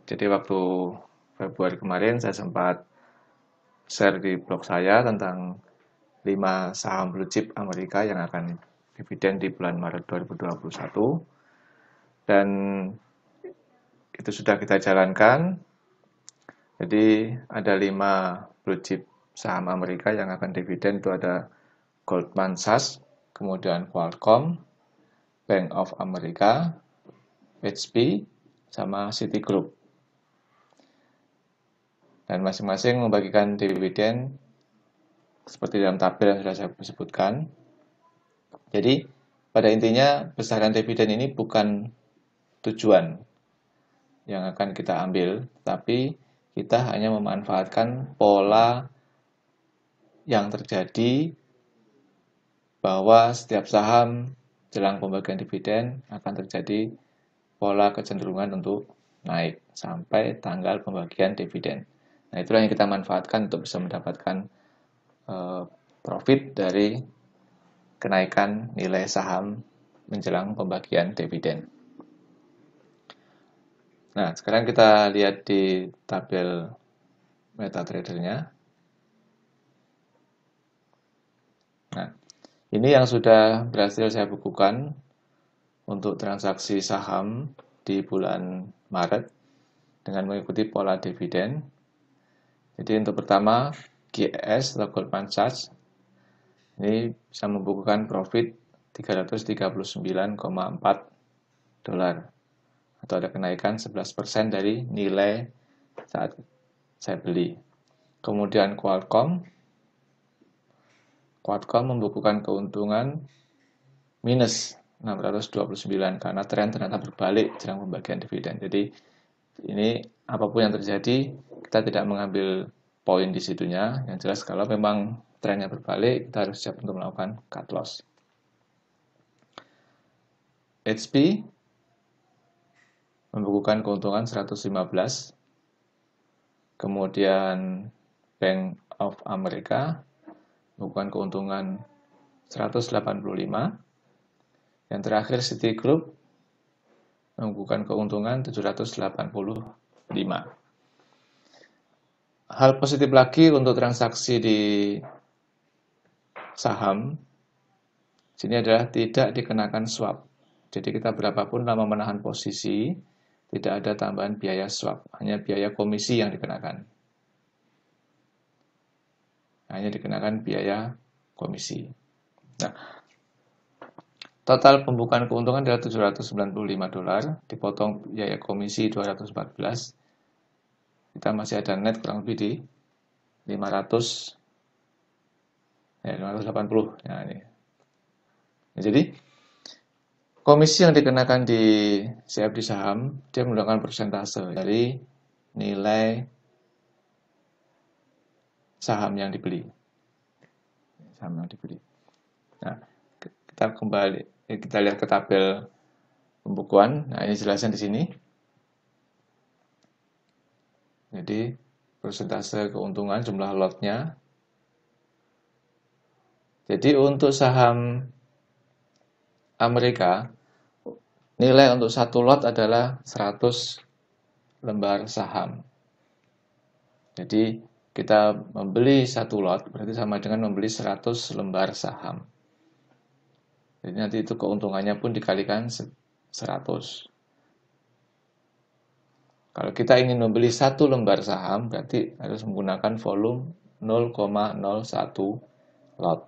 Jadi waktu Februari kemarin saya sempat share di blog saya tentang 5 saham blue chip Amerika yang akan dividen di bulan Maret 2021. Dan itu sudah kita jalankan. Jadi ada 5 blue chip saham Amerika yang akan dividen, itu ada Goldman Sachs, kemudian Qualcomm, Bank of America, HP, sama Citigroup. Dan masing-masing membagikan dividen seperti dalam tabel yang sudah saya sebutkan. Jadi pada intinya besaran dividen ini bukan tujuan yang akan kita ambil, tapi kita hanya memanfaatkan pola yang terjadi bahwa setiap saham jelang pembagian dividen akan terjadi pola kecenderungan untuk naik sampai tanggal pembagian dividen. Nah, itulah yang kita manfaatkan untuk bisa mendapatkan profit dari kenaikan nilai saham menjelang pembagian dividen. Nah, sekarang kita lihat di tabel MetaTrader-nya. Nah, ini yang sudah berhasil saya bukukan untuk transaksi saham di bulan Maret dengan mengikuti pola dividen. Jadi untuk pertama, GS atau Goldman Sachs ini bisa membukukan profit 339,4 dolar atau ada kenaikan 11% dari nilai saat saya beli. Kemudian Qualcomm membukukan keuntungan minus 629 karena tren ternyata berbalik jelang pembagian dividen. Jadi ini apapun yang terjadi, kita tidak mengambil poin di situnya. Yang jelas kalau memang trennya berbalik, kita harus siap untuk melakukan cut loss. HP membukukan keuntungan 115. Kemudian Bank of America membukukan keuntungan 185. Yang terakhir Citigroup membukukan keuntungan 785. Hal positif lagi untuk transaksi di saham sini adalah tidak dikenakan swap. Jadi kita berapapun lama menahan posisi, tidak ada tambahan biaya swap, hanya biaya komisi yang dikenakan. Hanya dikenakan biaya komisi. Nah, total pembukaan keuntungan adalah 795 dolar, dipotong biaya komisi 214. Kita masih ada net kurang lebih di 580. Nah, ini. Jadi komisi yang dikenakan di CFD saham, dia menggunakan persentase dari nilai saham yang dibeli. Nah, kita lihat ke tabel pembukuan. Nah, ini jelasnya di sini. Jadi persentase keuntungan, jumlah lotnya. Jadi untuk saham Amerika, nilai untuk satu lot adalah 100 lembar saham. Jadi kita membeli satu lot berarti sama dengan membeli 100 lembar saham. Jadi nanti itu keuntungannya pun dikalikan 100. Kalau kita ingin membeli satu lembar saham berarti harus menggunakan volume 0,01 lot.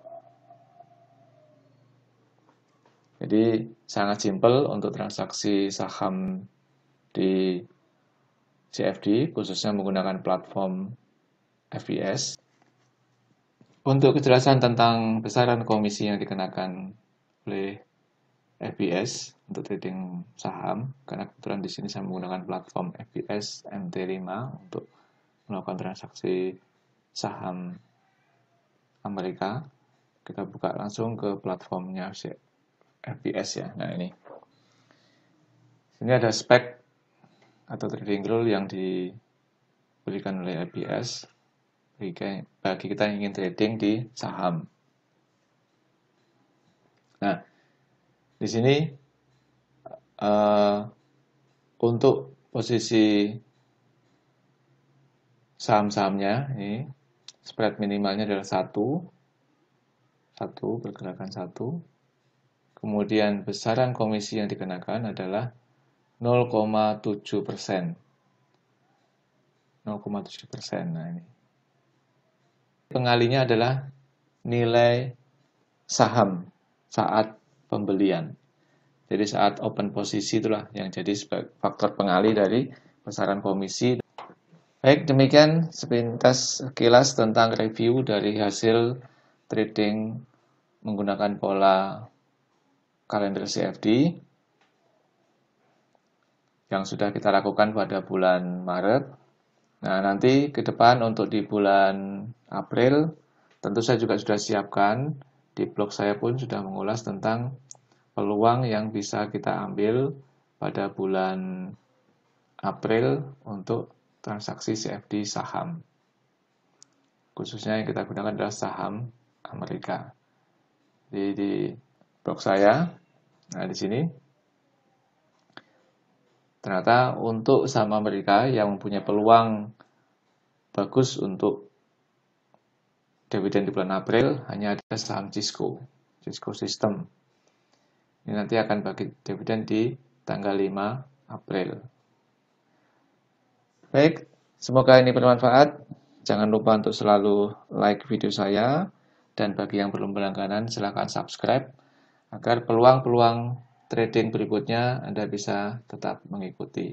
Jadi sangat simpel untuk transaksi saham di CFD, khususnya menggunakan platform FBS. Untuk kejelasan tentang besaran komisi yang dikenakan oleh FBS untuk trading saham, karena kebetulan di sini saya menggunakan platform FBS MT5 untuk melakukan transaksi saham Amerika. Kita buka langsung ke platformnya FBS ya. Nah, ini ada spek atau trading rule yang diberikan oleh FBS bagi kita yang ingin trading di saham. Nah, di sini untuk posisi saham-sahamnya ini spread minimalnya adalah 1. 1, pergerakan 1. Kemudian besaran komisi yang dikenakan adalah 0,7%. 0,7%. Nah, ini. Pengalinya adalah nilai saham saat pembelian. Jadi saat open posisi itulah yang jadi faktor pengali dari besaran komisi. Baik, demikian sepintas sekilas tentang review dari hasil trading menggunakan pola kalender CFD yang sudah kita lakukan pada bulan Maret. Nah, nanti ke depan untuk di bulan April, tentu saya juga sudah siapkan, di blog saya pun sudah mengulas tentang peluang yang bisa kita ambil pada bulan April untuk transaksi CFD saham. Khususnya yang kita gunakan adalah saham Amerika. Di blog saya, nah di sini, ternyata untuk saham Amerika yang mempunyai peluang bagus untuk dividen di bulan April hanya ada saham Cisco System. Ini nanti akan bagi dividen di tanggal 5 April. Baik, semoga ini bermanfaat. Jangan lupa untuk selalu like video saya, dan bagi yang belum berlangganan silahkan subscribe agar peluang-peluang trading berikutnya Anda bisa tetap mengikuti.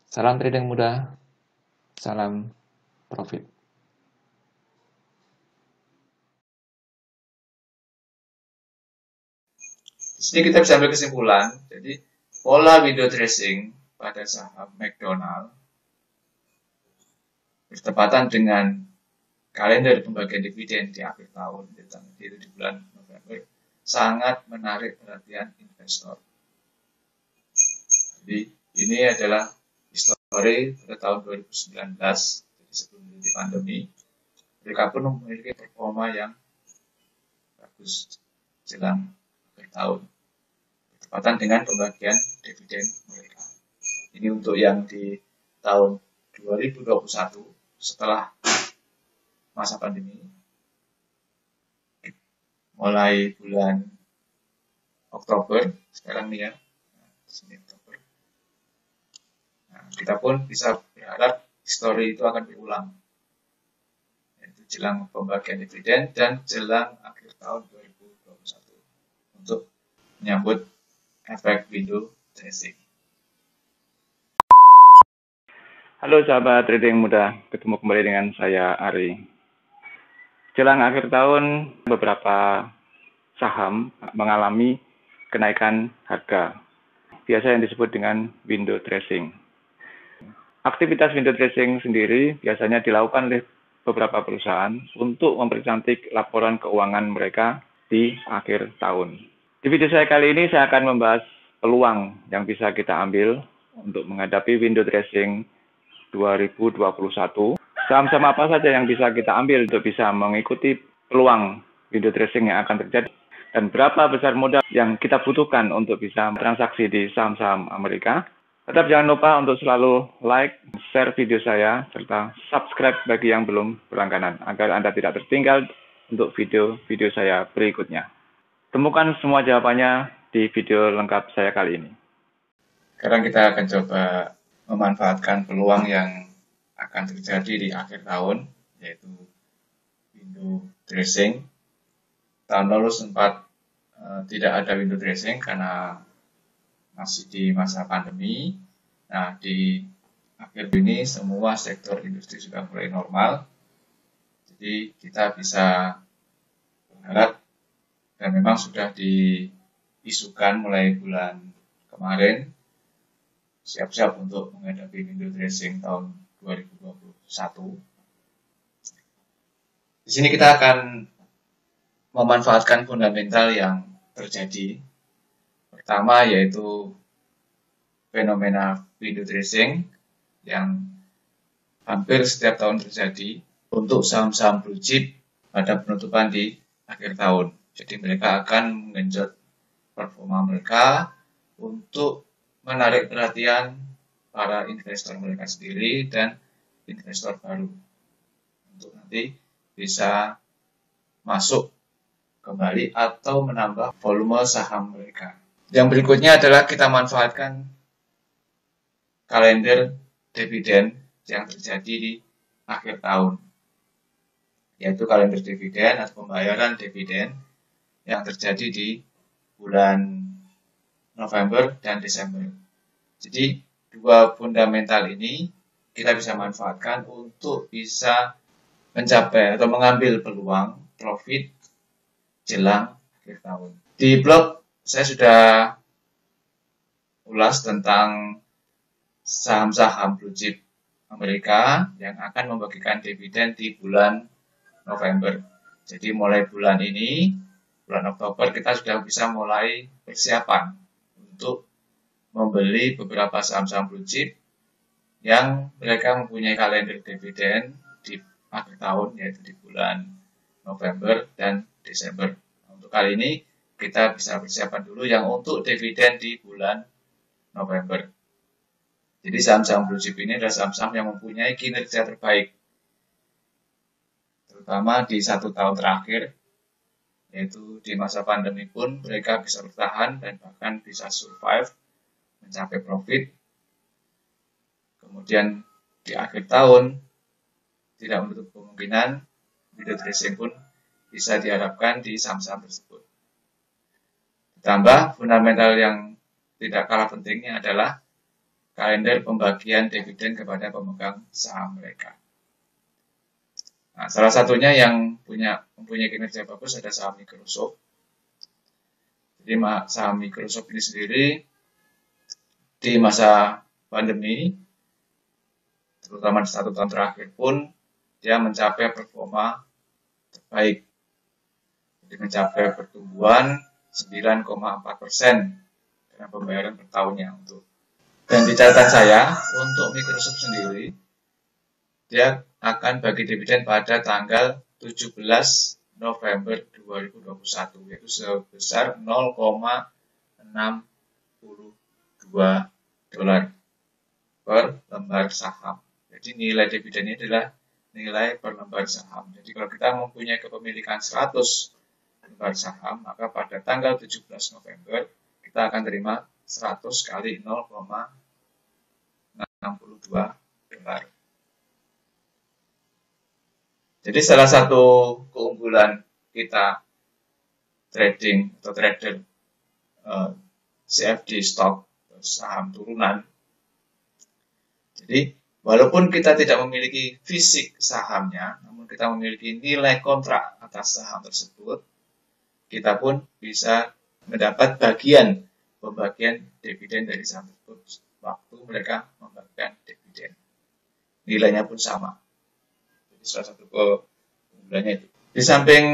Salam trading mudah, salam profit. Di sini kita bisa ambil kesimpulan, jadi pola window dressing pada saham McDonald bertepatan dengan kalender pembagian dividen di akhir tahun, yaitu di bulan November, sangat menarik perhatian investor. Jadi ini adalah histori pada tahun 2019, jadi sebelum terjadi pandemi, mereka pun memiliki performa yang bagus jelang akhir tahun, bertepatan dengan pembagian dividen mereka. Ini untuk yang di tahun 2021 setelah masa pandemi, mulai bulan Oktober sekarang nih ya, sini Oktober. Nah, kita pun bisa berharap histori itu akan berulang, yaitu jelang pembagian dividen dan jelang akhir tahun 2021 untuk menyambut efek window dressing. Halo sahabat trading muda, ketemu kembali dengan saya Ari. Jelang akhir tahun, beberapa saham mengalami kenaikan harga, biasa yang disebut dengan window dressing. Aktivitas window dressing sendiri biasanya dilakukan oleh beberapa perusahaan untuk mempercantik laporan keuangan mereka di akhir tahun. Di video saya kali ini saya akan membahas peluang yang bisa kita ambil untuk menghadapi window dressing 2021. Saham-saham apa saja yang bisa kita ambil untuk bisa mengikuti peluang window dressing yang akan terjadi, dan berapa besar modal yang kita butuhkan untuk bisa transaksi di saham-saham Amerika. Tetap jangan lupa untuk selalu like, share video saya, serta subscribe bagi yang belum berlangganan, agar Anda tidak tertinggal untuk video-video saya berikutnya. Temukan semua jawabannya di video lengkap saya kali ini. Sekarang kita akan coba memanfaatkan peluang yang akan terjadi di akhir tahun, yaitu window dressing. Tahun lalu sempat tidak ada window dressing karena masih di masa pandemi. Nah, di akhir ini semua sektor industri sudah mulai normal. Jadi kita bisa berharap, dan memang sudah diisukan mulai bulan kemarin, siap-siap untuk menghadapi window dressing tahun 2021. Di sini kita akan memanfaatkan fundamental yang terjadi. Pertama yaitu fenomena window dressing yang hampir setiap tahun terjadi untuk saham-saham blue chip pada penutupan di akhir tahun. Jadi mereka akan menggenjot performa mereka untuk menarik perhatian para investor mereka sendiri dan investor baru untuk nanti bisa masuk kembali atau menambah volume saham mereka. Yang berikutnya adalah kita manfaatkan kalender dividen yang terjadi di akhir tahun, yaitu kalender dividen atau pembayaran dividen yang terjadi di bulan November dan Desember. Jadi dua fundamental ini kita bisa manfaatkan untuk bisa mencapai atau mengambil peluang profit jelang akhir tahun. Di blog saya sudah ulas tentang saham-saham blue chip Amerika yang akan membagikan dividen di bulan November. Jadi mulai bulan ini, bulan Oktober, kita sudah bisa mulai persiapan untuk membeli beberapa saham-saham blue chip yang mereka mempunyai kalender dividen di akhir tahun, yaitu di bulan November dan Desember. Untuk kali ini kita bisa persiapan dulu yang untuk dividen di bulan November. Jadi saham-saham blue chip ini adalah saham-saham yang mempunyai kinerja terbaik, terutama di 1 tahun terakhir, yaitu di masa pandemi pun mereka bisa bertahan dan bahkan bisa survive, mencapai profit. Kemudian di akhir tahun tidak menutup kemungkinan window dressing pun bisa diharapkan di saham-saham tersebut. Ditambah fundamental yang tidak kalah pentingnya adalah kalender pembagian dividen kepada pemegang saham mereka. Nah, salah satunya yang mempunyai kinerja bagus ada saham Microsoft. Jadi saham Microsoft ini sendiri di masa pandemi, terutama di 1 tahun terakhir pun, dia mencapai performa terbaik. Jadi mencapai pertumbuhan 9,4% dengan pembayaran per tahunnya untuk. Dan di catatan saya, untuk Microsoft sendiri, dia akan bagi dividen pada tanggal 17 November 2021, yaitu sebesar $0,62 per lembar saham. Jadi nilai dividen ini adalah nilai per lembar saham. Jadi kalau kita mempunyai kepemilikan 100 lembar saham, maka pada tanggal 17 November kita akan terima 100 kali $0,62. Jadi salah satu keunggulan kita trading atau trader CFD stock, saham turunan. Jadi walaupun kita tidak memiliki fisik sahamnya, namun kita memiliki nilai kontrak atas saham tersebut, kita pun bisa mendapat pembagian dividen dari saham tersebut waktu mereka membagikan dividen. Nilainya pun sama. Jadi salah satu keunggulannya itu. Di samping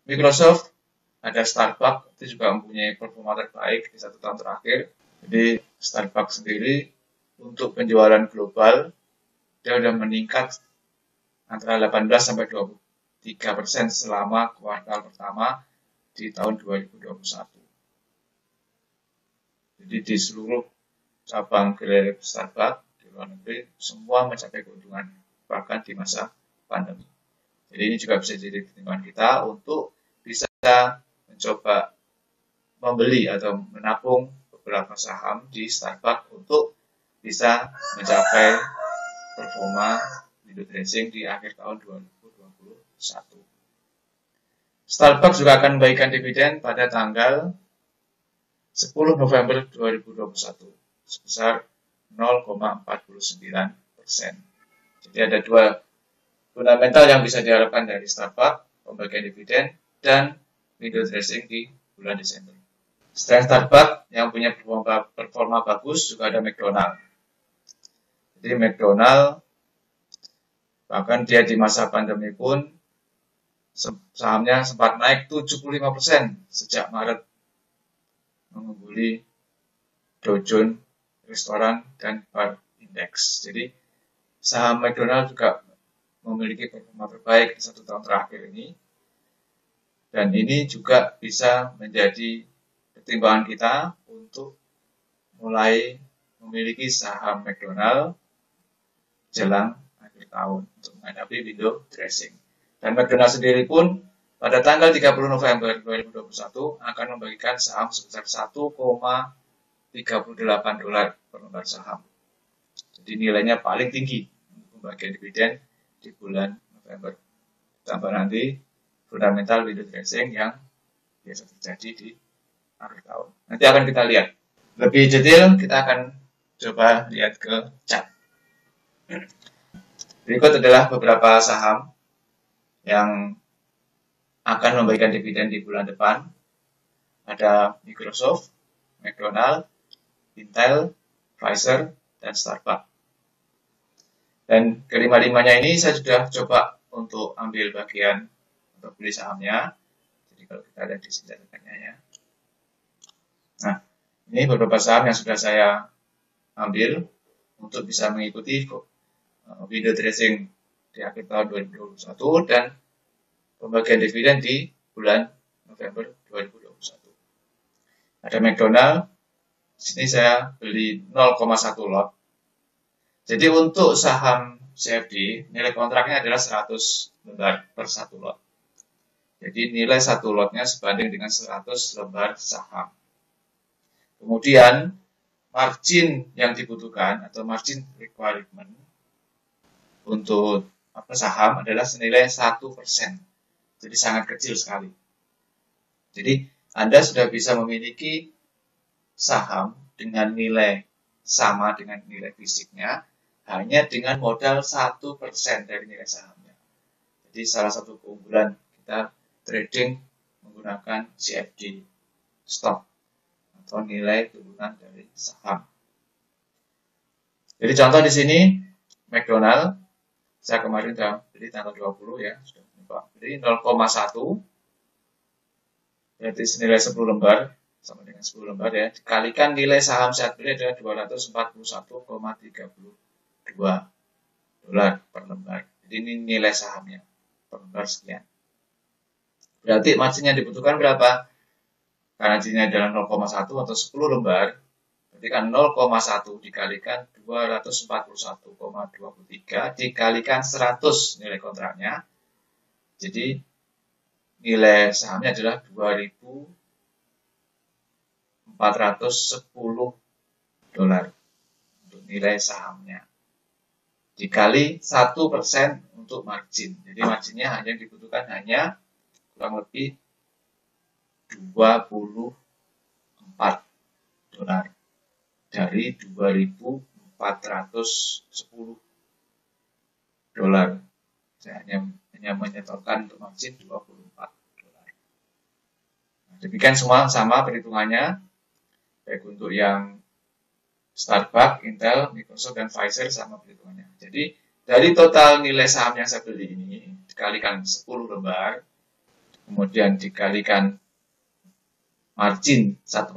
Microsoft, ada Starbucks, itu juga mempunyai performa terbaik di 1 tahun terakhir. Jadi Starbucks sendiri untuk penjualan global, dia sudah meningkat antara 18-23% selama kuartal pertama di tahun 2021. Jadi di seluruh cabang gerai Starbucks di luar negeri, semua mencapai keuntungan, bahkan di masa pandemi. Jadi ini juga bisa jadi pertimbangan kita untuk bisa mencoba membeli atau menabung beberapa saham di Starbucks untuk bisa mencapai performa window dressing di akhir tahun 2021. Starbucks juga akan membagikan dividen pada tanggal 10 November 2021 sebesar 0,49%. Jadi ada dua fundamental yang bisa diharapkan dari Starbucks, pembagian dividen dan window dressing di bulan Desember. Selain Starbucks yang punya performa bagus, juga ada McDonald. Jadi McDonald bahkan dia di masa pandemi pun sahamnya sempat naik 75% sejak Maret, mengungguli Dow Jones, restoran, dan bar index. Jadi saham McDonald juga memiliki performa terbaik di 1 tahun terakhir ini. Dan ini juga bisa menjadi pertimbangan kita untuk mulai memiliki saham McDonald jelang akhir tahun untuk menghadapi window dressing. Dan McDonald sendiri pun pada tanggal 30 November 2021 akan membagikan saham sebesar 1,38 dolar per lembar saham. Jadi nilainya paling tinggi untuk pembagian dividen di bulan November. Tambah nanti fundamental window dressing yang biasa terjadi di akhir tahun. Nanti akan kita lihat. Lebih detail kita akan coba lihat ke chart. Berikut adalah beberapa saham yang akan membagikan dividen di bulan depan. Ada Microsoft, McDonald, Intel, Pfizer, dan Starbucks. Dan kelima-limanya ini saya sudah coba untuk ambil bagian untuk beli sahamnya. Jadi kalau kita lihat di sini catatannya ya. Nah, ini beberapa saham yang sudah saya ambil untuk bisa mengikuti window dressing di akhir tahun 2021 dan pembagian dividen di bulan November 2021. Ada McDonald, sini saya beli 0,1 lot. Jadi untuk saham CFD, nilai kontraknya adalah 100 lembar per 1 lot. Jadi nilai 1 lotnya sebanding dengan 100 lembar saham. Kemudian margin yang dibutuhkan atau margin requirement untuk saham adalah senilai 1%. Jadi sangat kecil sekali. Jadi Anda sudah bisa memiliki saham dengan nilai sama dengan nilai fisiknya hanya dengan modal 1% dari nilai sahamnya. Jadi salah satu keunggulan kita trading menggunakan CFD stock atau nilai turunan dari saham. Jadi contoh di sini McDonald, saya kemarin sudah beli tanggal 20 ya, sudah beli 0,1, berarti senilai 10 lembar, sama dengan 10 lembar ya, dikalikan nilai saham saat beli adalah 241,32 dolar per lembar. Jadi ini nilai sahamnya per lembar sekian. Berarti margin yang dibutuhkan berapa? Karena marginnya adalah 0,1 atau 10 lembar, berarti kan 0,1 dikalikan 241,23 dikalikan 100 nilai kontraknya. Jadi nilai sahamnya adalah 2.410 dolar untuk nilai sahamnya. Dikali 1% untuk margin. Jadi marginnya hanya dibutuhkan kurang lebih 24 dolar dari 2.410 dolar. Saya hanya menyetorkan untuk margin 24 dolar. Nah, demikian semua sama perhitungannya, baik untuk yang Starbucks, Intel, Microsoft, dan Pfizer sama perhitungannya. Jadi dari total nilai saham yang saya beli ini dikalikan 10 lembar, kemudian dikalikan margin 1%,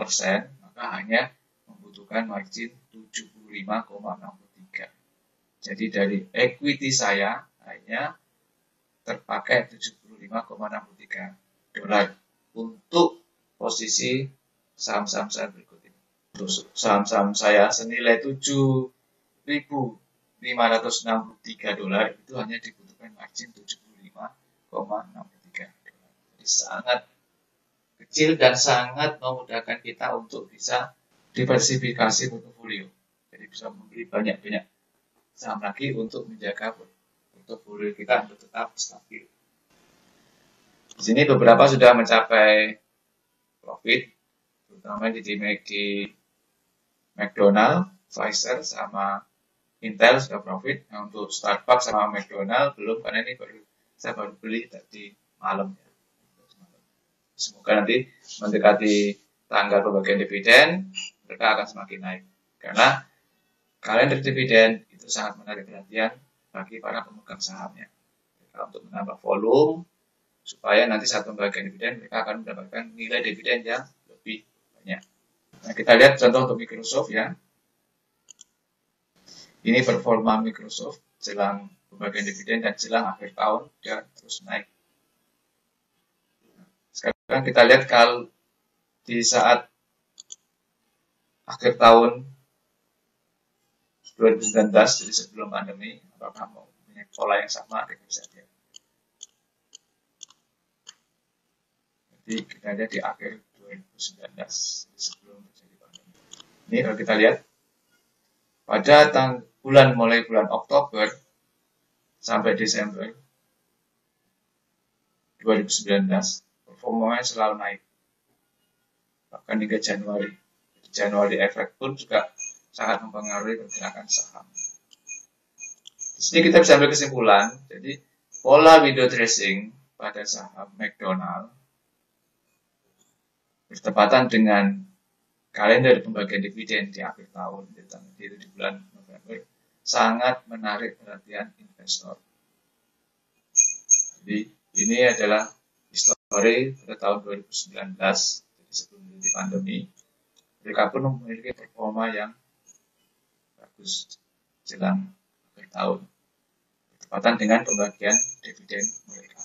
maka hanya membutuhkan margin 75,63. Jadi dari equity saya hanya terpakai 75,63 dolar untuk posisi saham-saham saya berikut ini. Untuk saham-saham saya senilai 7.563 dolar itu hanya dibutuhkan margin 75,63 dolar. Jadi sangat kecil dan sangat memudahkan kita untuk bisa diversifikasi portofolio. Jadi bisa membeli banyak-banyak saham lagi untuk menjaga portofolio kita untuk tetap stabil. Di sini beberapa sudah mencapai profit, terutama di McDonald, Pfizer, sama Intel sudah profit. Nah, untuk Starbucks sama McDonald belum, karena ini saya baru beli tadi malam ya. Semoga nanti mendekati tanggal pembagian dividen, mereka akan semakin naik. Karena kalender dividen itu sangat menarik perhatian bagi para pemegang sahamnya. Mereka untuk menambah volume, supaya nanti saat pembagian dividen mereka akan mendapatkan nilai dividen yang lebih banyak. Nah, kita lihat contoh untuk Microsoft ya. Ini performa Microsoft jelang pembagian dividen dan jelang akhir tahun dia terus naik. Sekarang kita lihat kalau di saat akhir tahun 2019, jadi sebelum pandemi, apakah mau punya pola yang sama, kita bisa lihat. Jadi kita lihat di akhir 2019 sebelum terjadi pandemi. Ini kalau kita lihat pada mulai bulan Oktober sampai Desember 2019 performanya selalu naik, bahkan hingga Januari. Januari efek pun juga sangat mempengaruhi pergerakan saham. Di sini kita bisa ambil kesimpulan, jadi pola window dressing pada saham McDonald bertepatan dengan kalender pembagian dividen di akhir tahun, yaitu di bulan November, sangat menarik perhatian investor. Jadi ini adalah histori pada tahun 2019, jadi sebelum terjadi pandemi, mereka pun memiliki performa yang bagus jelang akhir tahun, bertepatan dengan pembagian dividen mereka.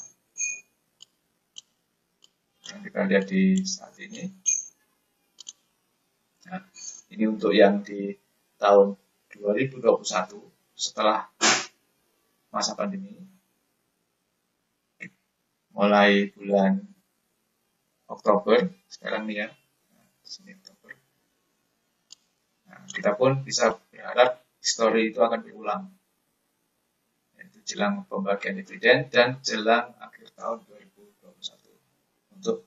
Yang kita lihat di saat ini. Nah, ini untuk yang di tahun 2021 setelah masa pandemi, mulai bulan Oktober sekarang nih ya, sini Oktober. Nah, kita pun bisa berharap histori itu akan berulang, yaitu jelang pembagian dividen dan jelang akhir tahun 2021 untuk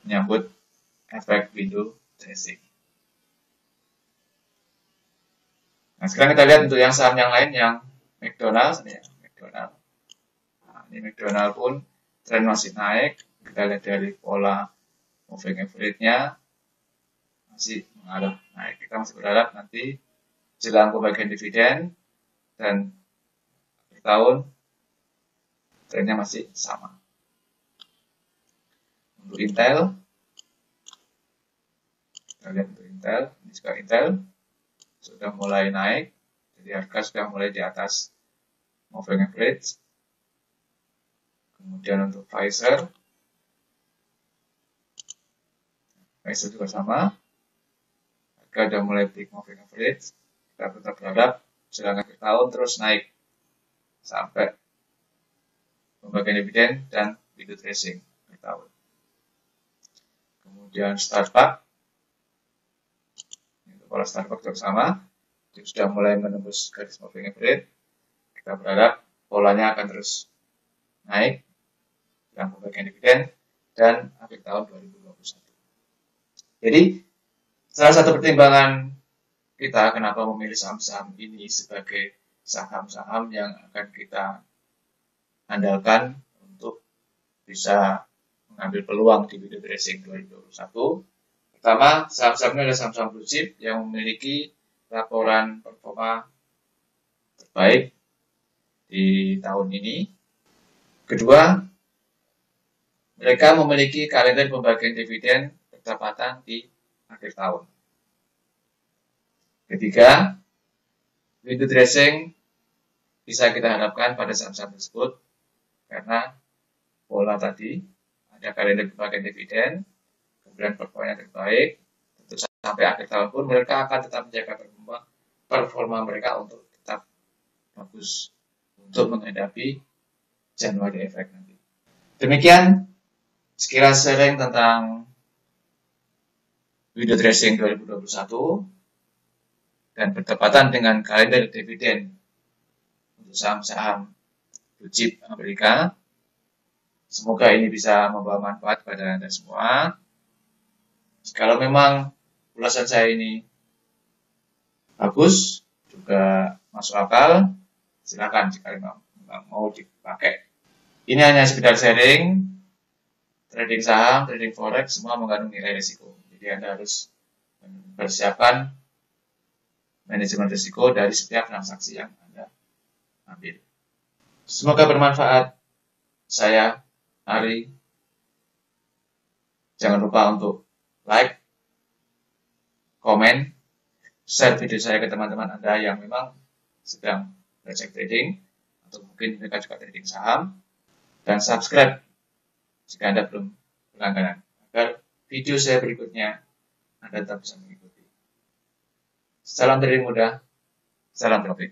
menyambut efek window dressing. Nah, sekarang kita lihat untuk yang saham yang lain, yang McDonald's nih ya, McDonald. Nah, ini McDonald pun tren masih naik. Kita lihat dari pola moving average-nya masih mengarah naik. Kita masih berharap nanti jelang pembagian dividen dan akhir tahun trennya masih sama. Untuk Intel, kita lihat untuk Intel, ini juga Intel sudah mulai naik, jadi harga sudah mulai di atas moving average. Kemudian untuk Pfizer juga sama, harga sudah mulai break moving average. Kita tetap berharap jelang akhir tahun terus naik sampai pembagian dividen dan window dressing akhir tahun. Kemudian Starbucks, pola Starbucks juga sama, itu sudah mulai menembus garis moving average. Kita berharap polanya akan terus naik dalam pembagian dividen dan akhir tahun 2021. Jadi salah satu pertimbangan kita kenapa memilih saham-saham ini sebagai saham-saham yang akan kita andalkan untuk bisa mengambil peluang di window dressing 2021. Pertama, saham-sahamnya adalah saham-saham blue chip yang memiliki laporan performa terbaik di tahun ini. Kedua, mereka memiliki kalender pembagian dividen bertepatan di akhir tahun. Ketiga, window dressing bisa kita harapkan pada saham-saham tersebut karena pola tadi ada kalender pembagian dividen, kemudian performanya terbaik, tentu sampai akhir tahun pun mereka akan tetap menjaga performa mereka untuk tetap bagus untuk menghadapi Januari effect nanti. Demikian sekilas sharing tentang window dressing 2021 dan bertepatan dengan kalender dividen untuk saham-saham blue chip Amerika. Semoga ini bisa membawa manfaat pada Anda semua. Kalau memang ulasan saya ini bagus, juga masuk akal, silakan jika memang mau dipakai. Ini hanya sekedar sharing, trading saham, trading forex, semua mengandung nilai risiko. Jadi Anda harus mempersiapkan manajemen risiko dari setiap transaksi yang Anda ambil. Semoga bermanfaat. Saya, Ari. Jangan lupa untuk like, komen, share video saya ke teman-teman Anda yang memang sedang belajar trading, atau mungkin mereka juga trading saham, dan subscribe jika Anda belum berlangganan, agar video saya berikutnya Anda tetap bisa mengikuti. Salam trading mudah, salam profit.